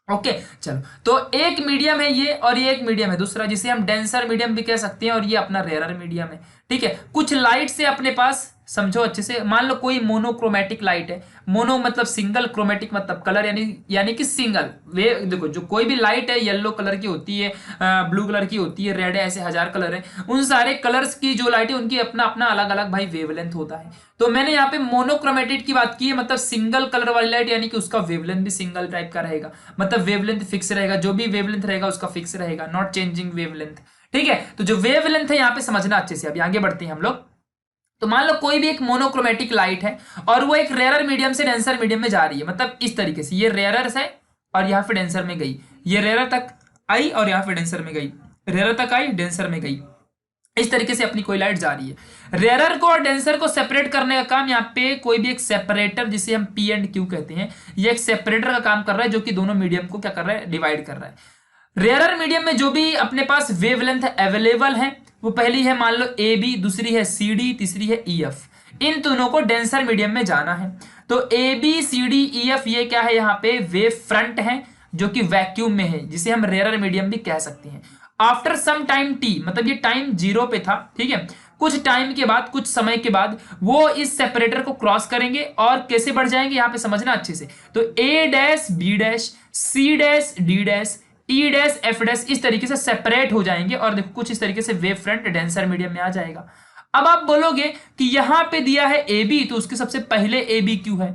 ओके चलो, तो एक मीडियम है ये और ये एक मीडियम है दूसरा, जिसे हम डेंसर मीडियम भी कह सकते हैं, और ये अपना रेयरर मीडियम है। ठीक है, कुछ लाइट से अपने पास समझो अच्छे से, मान लो कोई मोनोक्रोमेटिक लाइट है। मोनो मतलब सिंगल, क्रोमेटिक मतलब कलर, यानी कि सिंगल। वे देखो, जो कोई भी लाइट है येलो कलर की होती है, ब्लू कलर की होती है, रेड है, ऐसे हजार कलर है। उन सारे कलर्स की जो लाइट है उनकी अपना अपना अलग अलग भाई वेवलेंथ होता है। तो मैंने यहाँ पे मोनोक्रोमेटिक की बात की है, मतलब सिंगल कलर वाली लाइट, यानी कि उसका वेवलेंथ भी सिंगल टाइप का रहेगा, मतलब वेवलेंथ फिक्स रहेगा, जो भी वेवलेंथ रहेगा उसका फिक्स रहेगा, नॉट चेंजिंग वेवलेंथ। ठीक है, तो जो वेवलेंथ है यहाँ पे समझना अच्छे से। अभी आगे बढ़ते हैं हम लोग। तो मान लो कोई भी एक मोनोक्रोमेटिक लाइट है और वो एक रेयरर मीडियम से डेंसर मीडियम में जा रही है, मतलब इस तरीके से, ये रेयरर है और यहाँ पे डेंसर में गई, ये रेयरर तक आई और यहाँ पे डेंसर में गई, रेयरर तक आई डेंसर में गई, इस तरीके से अपनी कोई लाइट जा रही है। रेयरर को और डेंसर को सेपरेट करने का काम यहाँ पे कोई भी एक सेपरेटर, जिसे हम पी एंड क्यू कहते हैं, ये एक सेपरेटर का काम कर रहा है, जो कि दोनों मीडियम को क्या कर रहा है, डिवाइड कर रहा है। रेयरर मीडियम में जो भी अपने पास वेवलेंथ अवेलेबल है, वो पहली है मान लो ए बी, दूसरी है सी डी, तीसरी है ई एफ। इन दोनों को डेंसर मीडियम में जाना है। तो A B C D E F ये क्या है, यहाँ पे वेव फ्रंट है, जो कि वैक्यूम में है, जिसे हम रेयरर मीडियम भी कह सकते हैं। आफ्टर सम टाइम टी, मतलब ये टाइम जीरो पे था, ठीक है, कुछ टाइम के बाद, कुछ समय के बाद वो इस सेपरेटर को क्रॉस करेंगे और कैसे बढ़ जाएंगे, यहां पे समझना अच्छे से। तो A dash B dash, C dash D dash, E dash F dash, इस तरीके से सेपरेट हो जाएंगे और देखो कुछ इस तरीके से वेव फ्रंट डेंसर मीडियम में आ जाएगा। अब आप बोलोगे कि यहां पे दिया है ए बी, तो उसके सबसे पहले ए बी क्यू है।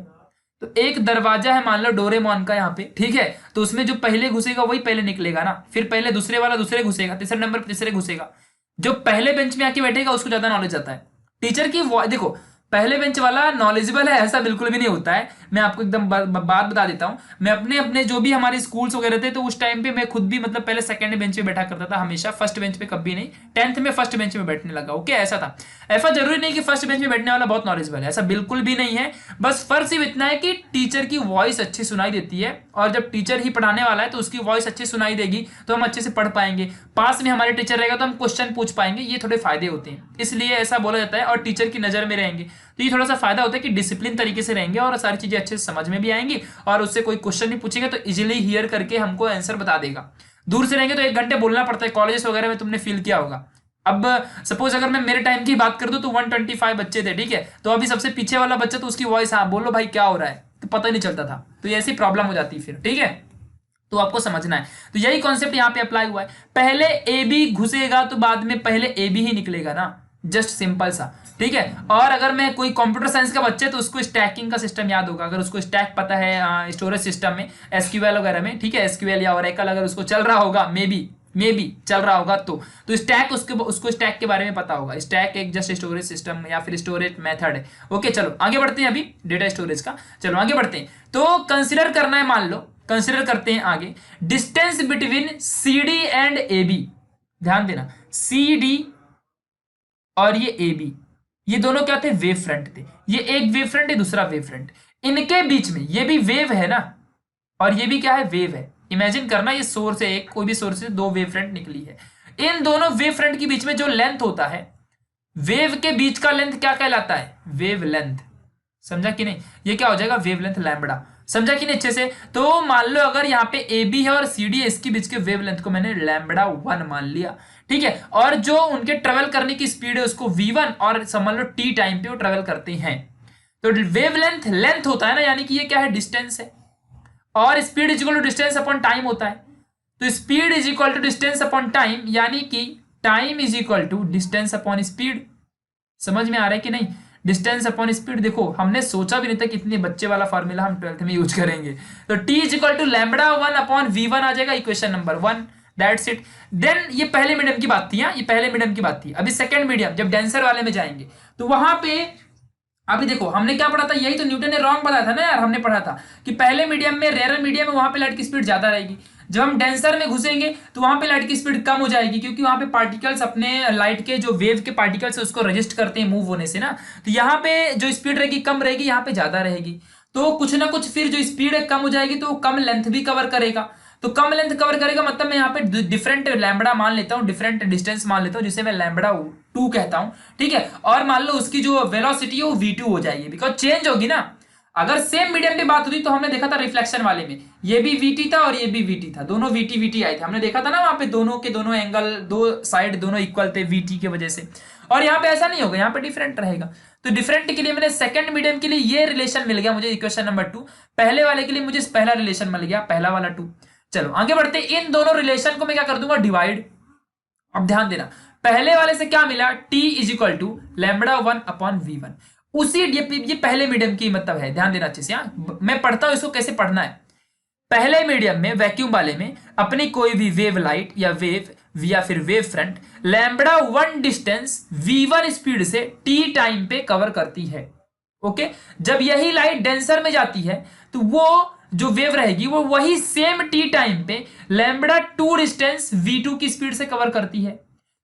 तो एक दरवाजा है मान लो डोरेमोन का यहाँ पे, ठीक है, तो उसमें जो पहले घुसेगा वही पहले निकलेगा ना, फिर पहले दूसरे वाला दूसरे घुसेगा, तीसरे नंबर पर तीसरे घुसेगा। जो पहले बेंच में आके बैठेगा उसको ज्यादा नॉलेज आता है। टीचर की देखो, पहले बेंच वाला नॉलेजेबल है ऐसा बिल्कुल भी नहीं होता है। मैं आपको एकदम बात बता देता हूं, मैं अपने जो भी हमारे स्कूल्स वगैरह थे, तो उस टाइम पे मैं खुद भी मतलब पहले सेकंड बेंच पे बैठा करता था हमेशा, फर्स्ट बेंच पे कभी नहीं। 10th में फर्स्ट बेंच में बैठने लगा। ओके, ऐसा था। ऐसा जरूरी नहीं कि फर्स्ट बेंच में बैठने वाला बहुत नॉलेजेबल है, ऐसा बिल्कुल भी नहीं है। बस फर्क सिर्फ इतना है कि टीचर की वॉइस अच्छी सुनाई देती है, और जब टीचर ही पढ़ाने वाला है तो उसकी वॉइस अच्छी सुनाई देगी, तो हम अच्छे से पढ़ पाएंगे। पास में हमारे टीचर रहेगा तो हम क्वेश्चन पूछ पाएंगे, ये थोड़े फायदे होते हैं, इसलिए ऐसा बोला जाता है। और टीचर की नजर में रहेंगे तो ये थोड़ा सा फायदा होता है कि डिसिप्लिन तरीके से रहेंगे और सारी चीजें अच्छे से समझ में भी आएंगी, और उससे कोई क्वेश्चन नहीं पूछेगा तो इजीली हियर करके हमको आंसर बता देगा। दूर से रहेंगे तो 1 घंटे बोलना पड़ता है, कॉलेजेस वगैरह में तुमने फील किया होगा। अब सपोज अगर मैं मेरे टाइम की बात कर दूं तो 125 बच्चे थे, ठीक है, तो अभी सबसे पीछे वाला बच्चा, तो उसकी वॉइस, हाँ बोलो भाई क्या हो रहा है, तो पता ही नहीं चलता था। तो ऐसी प्रॉब्लम हो जाती फिर, ठीक है, तो आपको समझना है। तो यही कॉन्सेप्ट यहाँ पे अप्लाई हुआ है। पहले ए बी घुसेगा तो बाद में पहले ए बी ही निकलेगा ना, जस्ट सिंपल सा, ठीक है। और अगर मैं कोई कंप्यूटर साइंस का बच्चा है तो उसको स्टैकिंग का सिस्टम याद होगा, अगर उसको स्टैक पता है स्टोरेज सिस्टम में, एसक्यूएल वगैरह में, ठीक है, एसक्यूएल या ओरेकल अगर उसको चल रहा होगा, मे बी चल रहा होगा, तो स्टैक उसको स्टैक के बारे में पता होगा। स्टैक एक जस्ट स्टोरेज सिस्टम या फिर स्टोरेज मेथड है। ओके चलो आगे बढ़ते हैं, अभी डेटा स्टोरेज का, चलो आगे बढ़ते हैं। तो कंसिडर करना है, मान लो कंसिडर करते हैं आगे, distance between C D and A B. ध्यान देना, सी डी और ये ए बी, ये दोनों क्या थे, वेव फ्रंट थे। ये एक वेव फ्रंट है, दूसरा वेव फ्रंट, इनके बीच में ये भी वेव है ना, और ये भी क्या है, वेव है। इमेजिन करना, ये सोर्स है एक, कोई भी सोर्स से 2 वेव फ्रंट निकली है। इन दोनों वेव फ्रंट के बीच में जो लेंथ होता है, वेव के बीच का लेंथ क्या कहलाता है, वेव लेंथ। समझा कि नहीं, ये क्या हो जाएगा, वेव लेंथ लैम्बडा। समझा कि नहीं अच्छे से। तो मान लो अगर यहाँ पे ए बी है और सी डी है, इसके बीच के वेव लेंथ को मैंने लैम्बडा 1 मान लिया, ठीक है। और जो उनके ट्रेवल करने की स्पीड है उसको v1, और समझ लो टी टाइम पे वो ट्रेवल करते हैं। तो वेव लेंथ होता है ना, यानी कि ये क्या है, डिस्टेंस है, और speed is equal to distance upon time होता है। तो speed is equal to distance upon time, यानी कि time is equal to distance upon speed. समझ में आ रहा है कि नहीं, डिस्टेंस अपॉन स्पीड। देखो हमने सोचा भी नहीं था कि इतने बच्चे वाला फॉर्मूला हम 12th में यूज करेंगे। तो T is equal to lambda 1 upon v1 आ जाएगा, equation number 1, that's it. Then ये पहले मीडियम की बात थी, ये पहले मीडियम की बात थी। अभी सेकंड मीडियम, जब डेंसर वाले में जाएंगे तो वहां पे अभी देखो हमने क्या पढ़ा था, यही तो न्यूटन ने रॉन्ग बताया था ना यार। हमने पढ़ा था कि पहले मीडियम में, रेयर मीडियम में, वहां पे लाइट की स्पीड ज्यादा रहेगी। जब हम डेंसर में घुसेंगे तो वहां पे लाइट की स्पीड कम हो जाएगी, क्योंकि वहां पे पार्टिकल्स अपने लाइट के जो वेव के पार्टिकल्स है उसको रजिस्ट करते हैं मूव होने से ना। तो यहाँ पे जो स्पीड रहेगी कम रहेगी, यहाँ पे ज्यादा रहेगी। तो कुछ ना कुछ फिर जो स्पीड है कम हो जाएगी, तो कम लेंथ भी कवर करेगा। तो कम लेंथ कवर करेगा, मतलब मैं यहाँ पे डिफरेंट लैम्बडा मान लेता हूँ, डिफरेंट डिस्टेंस मान लेता हूँ, जिसे मैं लैम्बडा 2 कहता हूँ, ठीक है। और मान लो उसकी जो वेलोसिटी है वो v2 हो जाएगी, बिकॉज चेंज होगी ना। अगर सेम मीडियम पे बात होती तो हमने देखा था रिफ्लेक्शन वाले में, ये भी vt था और ये भी vt था, दोनों vt आए थे, हमने देखा था ना वहां पे दोनों के दोनों एंगल, दो साइड दोनों इक्वल थे vt की वजह से। और यहाँ पे ऐसा नहीं होगा, यहाँ पे डिफरेंट रहेगा। तो डिफरेंट के लिए मैंने सेकंड मीडियम के लिए ये रिलेशन मिल गया मुझे, इक्वेशन नंबर 2। पहले वाले के लिए मुझे पहला रिलेशन मिल गया, पहला वाला 2। चलो आगे बढ़ते, इन दोनों रिलेशन को मैं क्या कर दूंगा, डिवाइड। अब ध्यान देना, पहले वाले से क्या मिला, t is equal to lambda 1/v1। उसी ये पहले मीडियम की मतलब है, ध्यान देना अच्छे से। मैं पढ़ता हूं इसको कैसे पढ़ना है। पहले मीडियम में, वैक्यूम वाले में, अपनी कोई भी वेव लाइट या फिर wave front lambda 1 distance v1 speed से t टाइम पे कवर करती है। ओके, जब यही लाइट डेंसर में जाती है तो वो जो वेव रहेगी वो वही सेम t टाइम पे लैम्बडा 2 डिस्टेंस v2 की स्पीड से कवर करती है।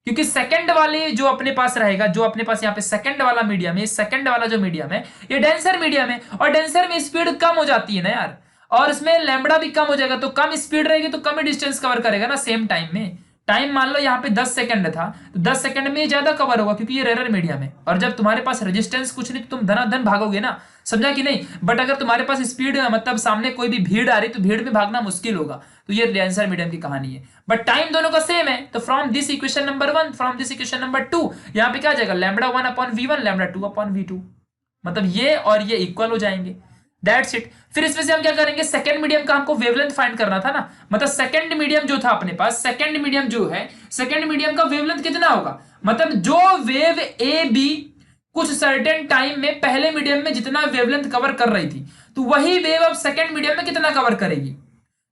क्योंकि सेकंड वाले जो अपने पास रहेगा, जो अपने पास यहाँ पे सेकंड वाला मीडियम है, सेकंड वाला जो मीडियम है ये डेंसर मीडियम है, और डेंसर में स्पीड कम हो जाती है ना यार, और इसमें लैम्बडा भी कम हो जाएगा, तो कम स्पीड रहेगी तो कम ही डिस्टेंस कवर करेगा ना सेम टाइम में। टाइम मान लो यहाँ पे 10 सेकंड था, तो 10 सेकंड में ज्यादा कवर होगा क्योंकि ये रेयर मीडियम है। और जब तुम्हारे पास रेजिस्टेंस कुछ नहीं तो तुम धनाधन भागोगे ना, समझा कि नहीं। बट अगर तुम्हारे पास स्पीड, मतलब सामने कोई भी भीड़ आ रही तो भीड़ में भागना मुश्किल होगा। तो ये डेंसर मीडियम की कहानी है, बट टाइम दोनों का सेम है। तो from this equation number 1, from this equation number 2, यहाँ पे क्या आ जाएगा, लैम्बडा 1/v1 लैम्बडा 2/v2, मतलब ये और ये इक्वल हो जाएंगे। That's it. फिर इसमें से हम क्या करेंगे, सेकंड मीडियम का हमको वेवलेंथ फाइंड करना था ना, मतलब सेकंड मीडियम जो था अपने पास, सेकंड मीडियम जो है, सेकंड मीडियम का वेवलेंथ कितना होगा, मतलब जो वेव ए बी कुछ सर्टेन टाइम में पहले मीडियम में जितना वेवलेंथ कवर कर रही थी, तो वही वेव अब सेकंड मीडियम में कितना कवर करेगी।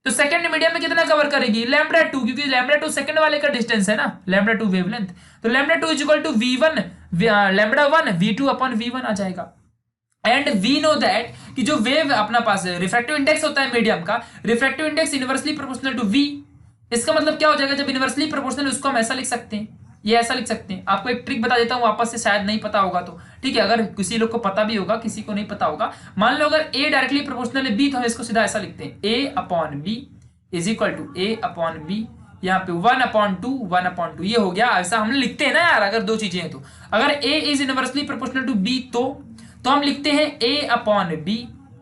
तो सेकंड मीडियम में कितना कवर करेगी, लैम्बडा 2, क्योंकि लैम्बडा 2 सेकंड वाले का डिस्टेंस है ना, लैम्बडा 2 वेवलेंथ। तो lambda 2 is equal to v1 lambda 1 v2/v1 आ जाएगा। एंड वी नो दैट कि जो वेव अपना पास रिफ्रैक्टिव इंडेक्स होता है मीडियम का, refractive index inversely proportional to v। इसका मतलब क्या हो जाएगा, जब इनवर्सली प्रोपोर्शनल, उसको हम ऐसा लिख सकते हैं, ये ऐसा लिख सकते हैं। आपको एक ट्रिक बता देता हूं वापस से, शायद नहीं पता होगा तो ठीक है, अगर किसी लोग को पता भी होगा, किसी को नहीं पता होगा। मान लो अगर a डायरेक्टली प्रोपोर्शनल है b, तो हम इसको सीधा ऐसा लिखते हैं, a/b is equal to a/b, यहाँ पे 1/2 ये हो गया। ऐसा हम लिखते हैं ना यार, अगर दो चीजें हैं तो। अगर a is inversely proportional to b तो हम लिखते हैं a/b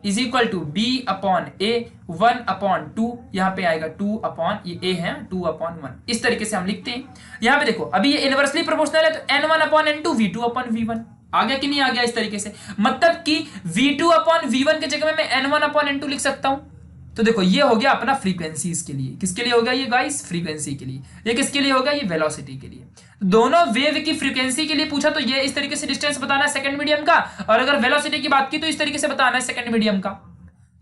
is equal to b/a 1/2, यहाँ पे आएगा 2 ये a है 2/1, इस तरीके से हम लिखते हैं। यहाँ पे देखो अभी ये इनवर्सली प्रोपोर्शनल है, तो n1/n2 v2/v1 आ गया कि नहीं आ गया, इस तरीके से। मतलब कि v2/v1 के जगह में मैं n1/n2 लिख सकता हूं। तो देखो ये हो गया अपना फ्रीक्वेंसीज के लिए। किसके लिए हो गया ये गाइस, फ्रीक्वेंसी के लिए। ये किसके लिए होगा, ये वेलोसिटी के लिए। दोनों वेव की फ्रीक्वेंसी के लिए पूछा तो ये इस तरीके से डिस्टेंस बताना है सेकंड मीडियम का, और अगर वेलोसिटी की बात की तो इस तरीके से बताना है सेकंड मीडियम का।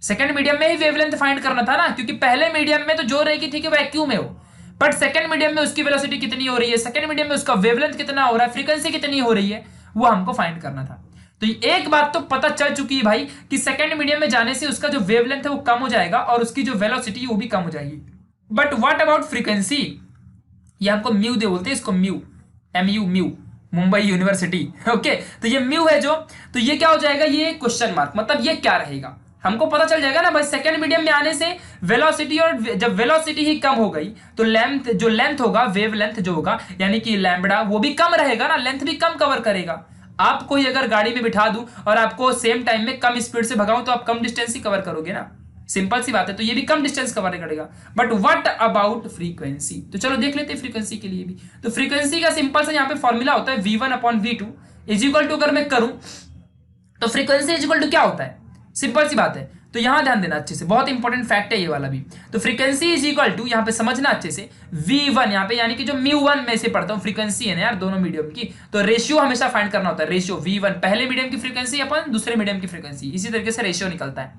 सेकंड मीडियम में ही वेवलेंथ फाइंड करना था ना, क्योंकि पहले मीडियम में तो जो रहेगी थी कि वैक्यूम है वो, बट सेकंड मीडियम में उसकी वेलोसिटी कितनी हो रही है, सेकंड मीडियम में उसका वेवलेंथ कितना हो रहा है, फ्रीक्वेंसी कितनी हो रही है, वो हमको फाइंड करना था। तो एक बात तो पता चल चुकी है भाई कि सेकंड मीडियम में जाने से उसका जो वेवलेंथ है वो कम हो जाएगा और उसकी जो वेलोसिटी है वो भी कम हो जाएगी। बट व्हाट अबाउट फ्रीक्वेंसी, ये हमको म्यू दे बोलते हैं इसको, mu mu Mumbai university. Okay, तो ये म्यू है जो, तो ये क्या हो जाएगा, ये क्वेश्चन मार्क, मतलब ये क्या रहेगा हमको पता चल जाएगा ना भाई। सेकंड मीडियम में आने से वेलोसिटी, और जब वेलोसिटी ही कम हो गई तो लेंथ, जो लेंथ होगा, वेव लेंथ जो होगा यानी कि लैम्बडा, वो भी कम रहेगा ना, लेंथ भी कम कवर करेगा। आपको ही अगर गाड़ी में बिठा दूं और आपको सेम टाइम में कम स्पीड से भगाऊं तो आप कम डिस्टेंस ही कवर करोगे ना, सिंपल सी बात है। तो ये भी कम डिस्टेंस कवर करेगा। बट व्हाट अबाउट फ्रीक्वेंसी, तो चलो देख लेते हैं फ्रीक्वेंसी के लिए भी। तो फ्रीक्वेंसी का सिंपल सा यहाँ पे फॉर्मूला होता है v1/v2 इज इक्वल टू, अगर मैं करूं तो फ्रीक्वेंसी इज इक्वल टू क्या होता है, सिंपल सी बात है। तो यहां ध्यान देना अच्छे से, बहुत इंपॉर्टेंट फैक्ट है ये वाला भी। तो फ्रीक्वेंसी इज इक्वल टू, यहां पे समझना अच्छे से, v1 यहाँ पे यानी कि जो μ1 में से पढ़ता हूं, फ्रीक्वेंसी है ना यार दोनों मीडियम की, तो रेशियो हमेशा फाइंड करना होता है। रेशियो v1 पहले मीडियम की फ्रीक्वेंसी अपन दूसरे मीडियम की फ्रीक्वेंसी, इसी तरीके से रेशियो निकलता है।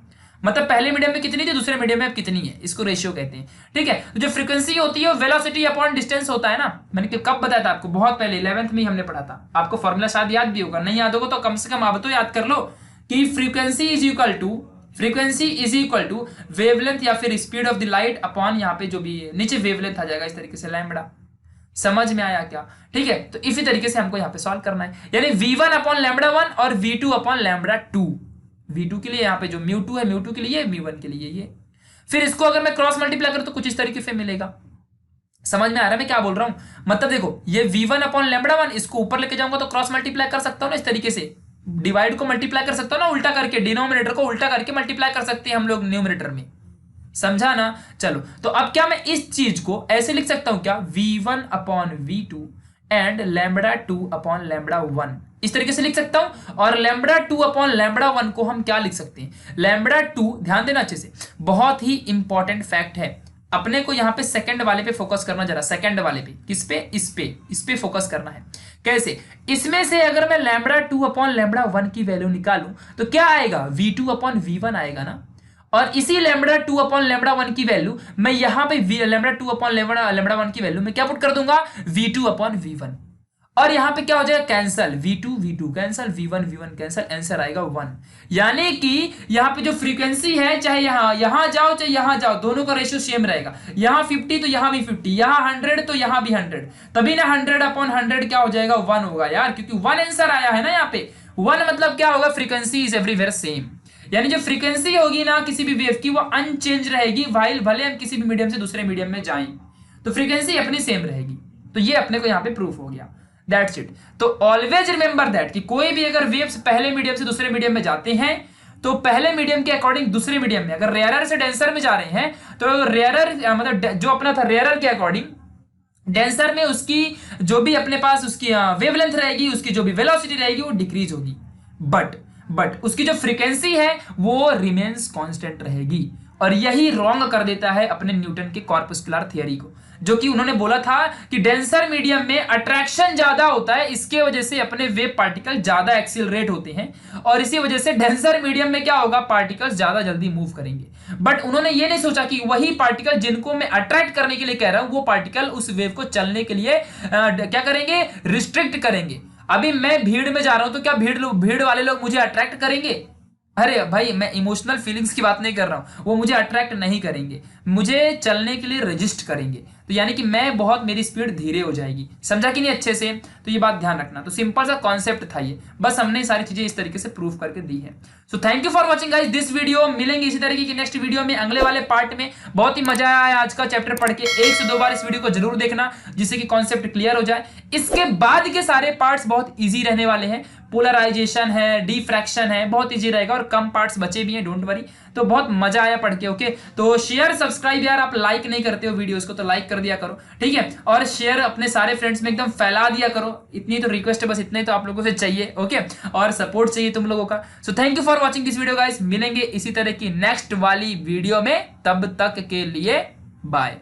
मतलब पहले मीडियम में कितनी थी, दूसरे मीडियम में अब कितनी है, इसको रेशियो कहते हैं। ठीक है, तो जो फ्रीक्वेंसी होती है वेलोसिटी अपॉन डिस्टेंस होता है ना। मैंने कब बताया था आपको, बहुत पहले 11th में ही हमने पढ़ा था। आपको फॉर्मूला शायद याद भी होगा, नहीं याद होगा तो कम से कम आप तो याद कर लो कि frequency is equal to wavelength या फिर speed of the light upon, यहाँ पे जो भी नीचे वेवलेंथ आ जाएगा इस तरीके से लैम्बडा। समझ में आया क्या? ठीक है, तो इसी तरीके से हमको यहाँ पे सॉल्व करना है, यानी v1/λ1 और v2/λ2। v2 के लिए यहाँ पे जो μ2 है, μ2 के लिए, v1 के लिए ये। फिर इसको अगर मैं क्रॉस मल्टीप्लाई करूं तो कुछ इस तरीके से मिलेगा। समझ में आ रहा है मैं क्या बोल रहा हूं? मतलब देखो ये v1 अपॉन लैम्बडा 1, इसको ऊपर लेके जाऊंगा तो क्रॉस मल्टीप्लाई कर सकता हूं ना इस तरीके से, डिवाइड को मल्टीप्लाई कर सकता हूं ना उल्टा करके, डिनोमिनेटर को उल्टा करके मल्टीप्लाई कर सकते हैं हम लोग न्यूमरेटर में। समझा ना? चलो तो अब क्या मैं इस चीज को ऐसे लिख सकता हूं क्या, v1 upon v2 and lambda 2 upon lambda 1, इस तरीके से लिख सकता हूं। और लैम्बडा 2 अपॉन लैम्बडा 1 को हम क्या लिख सकते हैं, लैम्बडा 2, ध्यान देना अच्छे से, बहुत ही इंपॉर्टेंट फैक्ट है। अपने को यहां पे सेकंड वाले पे फोकस करना, जरा सेकंड वाले पे, किस पे, इस पे फोकस करना है। कैसे? इसमें से अगर मैं लैम्बडा 2 अपॉन लैम्बडा 1 की वैल्यू निकालूं तो क्या आएगा, v2 अपॉन v1 आएगा ना। और इसी लैम्बडा 2 अपॉन लैम्बडा 1 की वैल्यू मैं यहां पे लैम्बडा 2 अपॉन लैम्बडा 1 की वैल्यू मैं क्या पुट कर दूंगा, v2 अपॉन v1। और यहां पे क्या हो जाएगा, cancel, v2 v2 cancel, v1 v1 cancel, answer आएगा 1। यानी कि यहां पे जो फ्रीक्वेंसी है, चाहे यहां जाओ चाहे यहां जाओ, दोनों का रेशियो सेम रहेगा। यहां 50 तो यहां भी 50, यहां 100 तो यहां भी 100, तभी ना 100 अपॉन 100 क्या हो जाएगा, 1 होगा यार, क्योंकि 1 आंसर आया है ना यहाँ पे। 1 मतलब क्या होगा, फ्रीक्वेंसी इज एवरीवेयर सेम, यानी जो फ्रीक्वेंसी होगी ना किसी भी वेव की वो अनचेंज रहेगी, वाइल भले हम किसी भी मीडियम से दूसरे मीडियम में जाएं तो फ्रीक्वेंसी अपनी सेम रहेगी। तो ये अपने को यहाँ पे प्रूफ हो गया, दैट्स इट। तो ऑलवेज रिमेंबर दैट कि कोई भी अगर वेव्स पहले मीडियम से दूसरे मीडियम में जाते हैं तो पहले मीडियम के अकॉर्डिंग दूसरे मीडियम में, अगर रेयरर से डेंसर में जा रहे हैं तो रेयरर मतलब जो अपना था रेयरर के अकॉर्डिंग डेंसर में उसकी जो भी अपने पास उसकी वेवलेंथ रहेगी, उसकी जो भी वेलोसिटी रहेगी वो डिक्रीज होगी, बट उसकी जो फ्रीक्वेंसी है वो रिमेन्स कांस्टेंट रहेगी। और यही रॉन्ग कर देता है अपने न्यूटन के कॉर्पस्कुलर थियरी को, जो कि उन्होंने बोला था कि डेंसर मीडियम में अट्रैक्शन ज्यादा होता है, इसके वजह से अपने वेव पार्टिकल ज्यादा एक्सीलरेट होते हैं, और इसी वजह से डेंसर मीडियम में क्या होगा, पार्टिकल्स ज्यादा जल्दी मूव करेंगे। बट उन्होंने ये नहीं सोचा कि वही पार्टिकल जिनको मैं अट्रैक्ट करने के लिए कह रहा हूं वो पार्टिकल उस वेव को चलने के लिए क्या करेंगे, रिस्ट्रिक्ट करेंगे। अभी मैं भीड़ में जा रहा हूं तो क्या भीड़ वाले लोग मुझे अट्रैक्ट करेंगे? अरे भाई मैं इमोशनल फीलिंग्स की बात नहीं कर रहा हूं, वो मुझे अट्रैक्ट नहीं करेंगे, मुझे चलने के लिए रजिस्ट करेंगे। तो यानी कि मैं बहुत, मेरी स्पीड धीरे हो जाएगी। समझा कि नहीं अच्छे से? तो ये बात ध्यान रखना। तो सिंपल सा कॉन्सेप्ट था ये, बस हमने सारी चीजें इस तरीके से प्रूव करके दी है। So thank you for watching guys this video. मिलेंगे इसी तरीके की नेक्स्ट वीडियो में, अगले वाले पार्ट में। बहुत ही मजा आया आज का चैप्टर पढ़ के, 1 से 2 बार इस वीडियो को जरूर देखना जिससे कि कॉन्सेप्ट क्लियर हो जाए। इसके बाद के सारे पार्ट्स बहुत ईजी रहने वाले हैं, पोलराइजेशन है, डिफ्रैक्शन है, बहुत ईजी रहेगा और कम पार्ट्स बचे भी हैं, डोंट वरी। तो बहुत मजा आया पढ़ के, ओके। तो शेयर सब्सक्राइब, यार आप लाइक नहीं करते हो वीडियोस को तो लाइक कर दिया करो, ठीक है। और शेयर अपने सारे फ्रेंड्स में एकदम फैला दिया करो, इतनी तो रिक्वेस्ट है, बस इतने तो आप लोगों से चाहिए, ओके। और सपोर्ट चाहिए तुम लोगों का। So thank you for watching this video guys. मिलेंगे इसी तरह की नेक्स्ट वाली वीडियो में, तब तक के लिए बाय।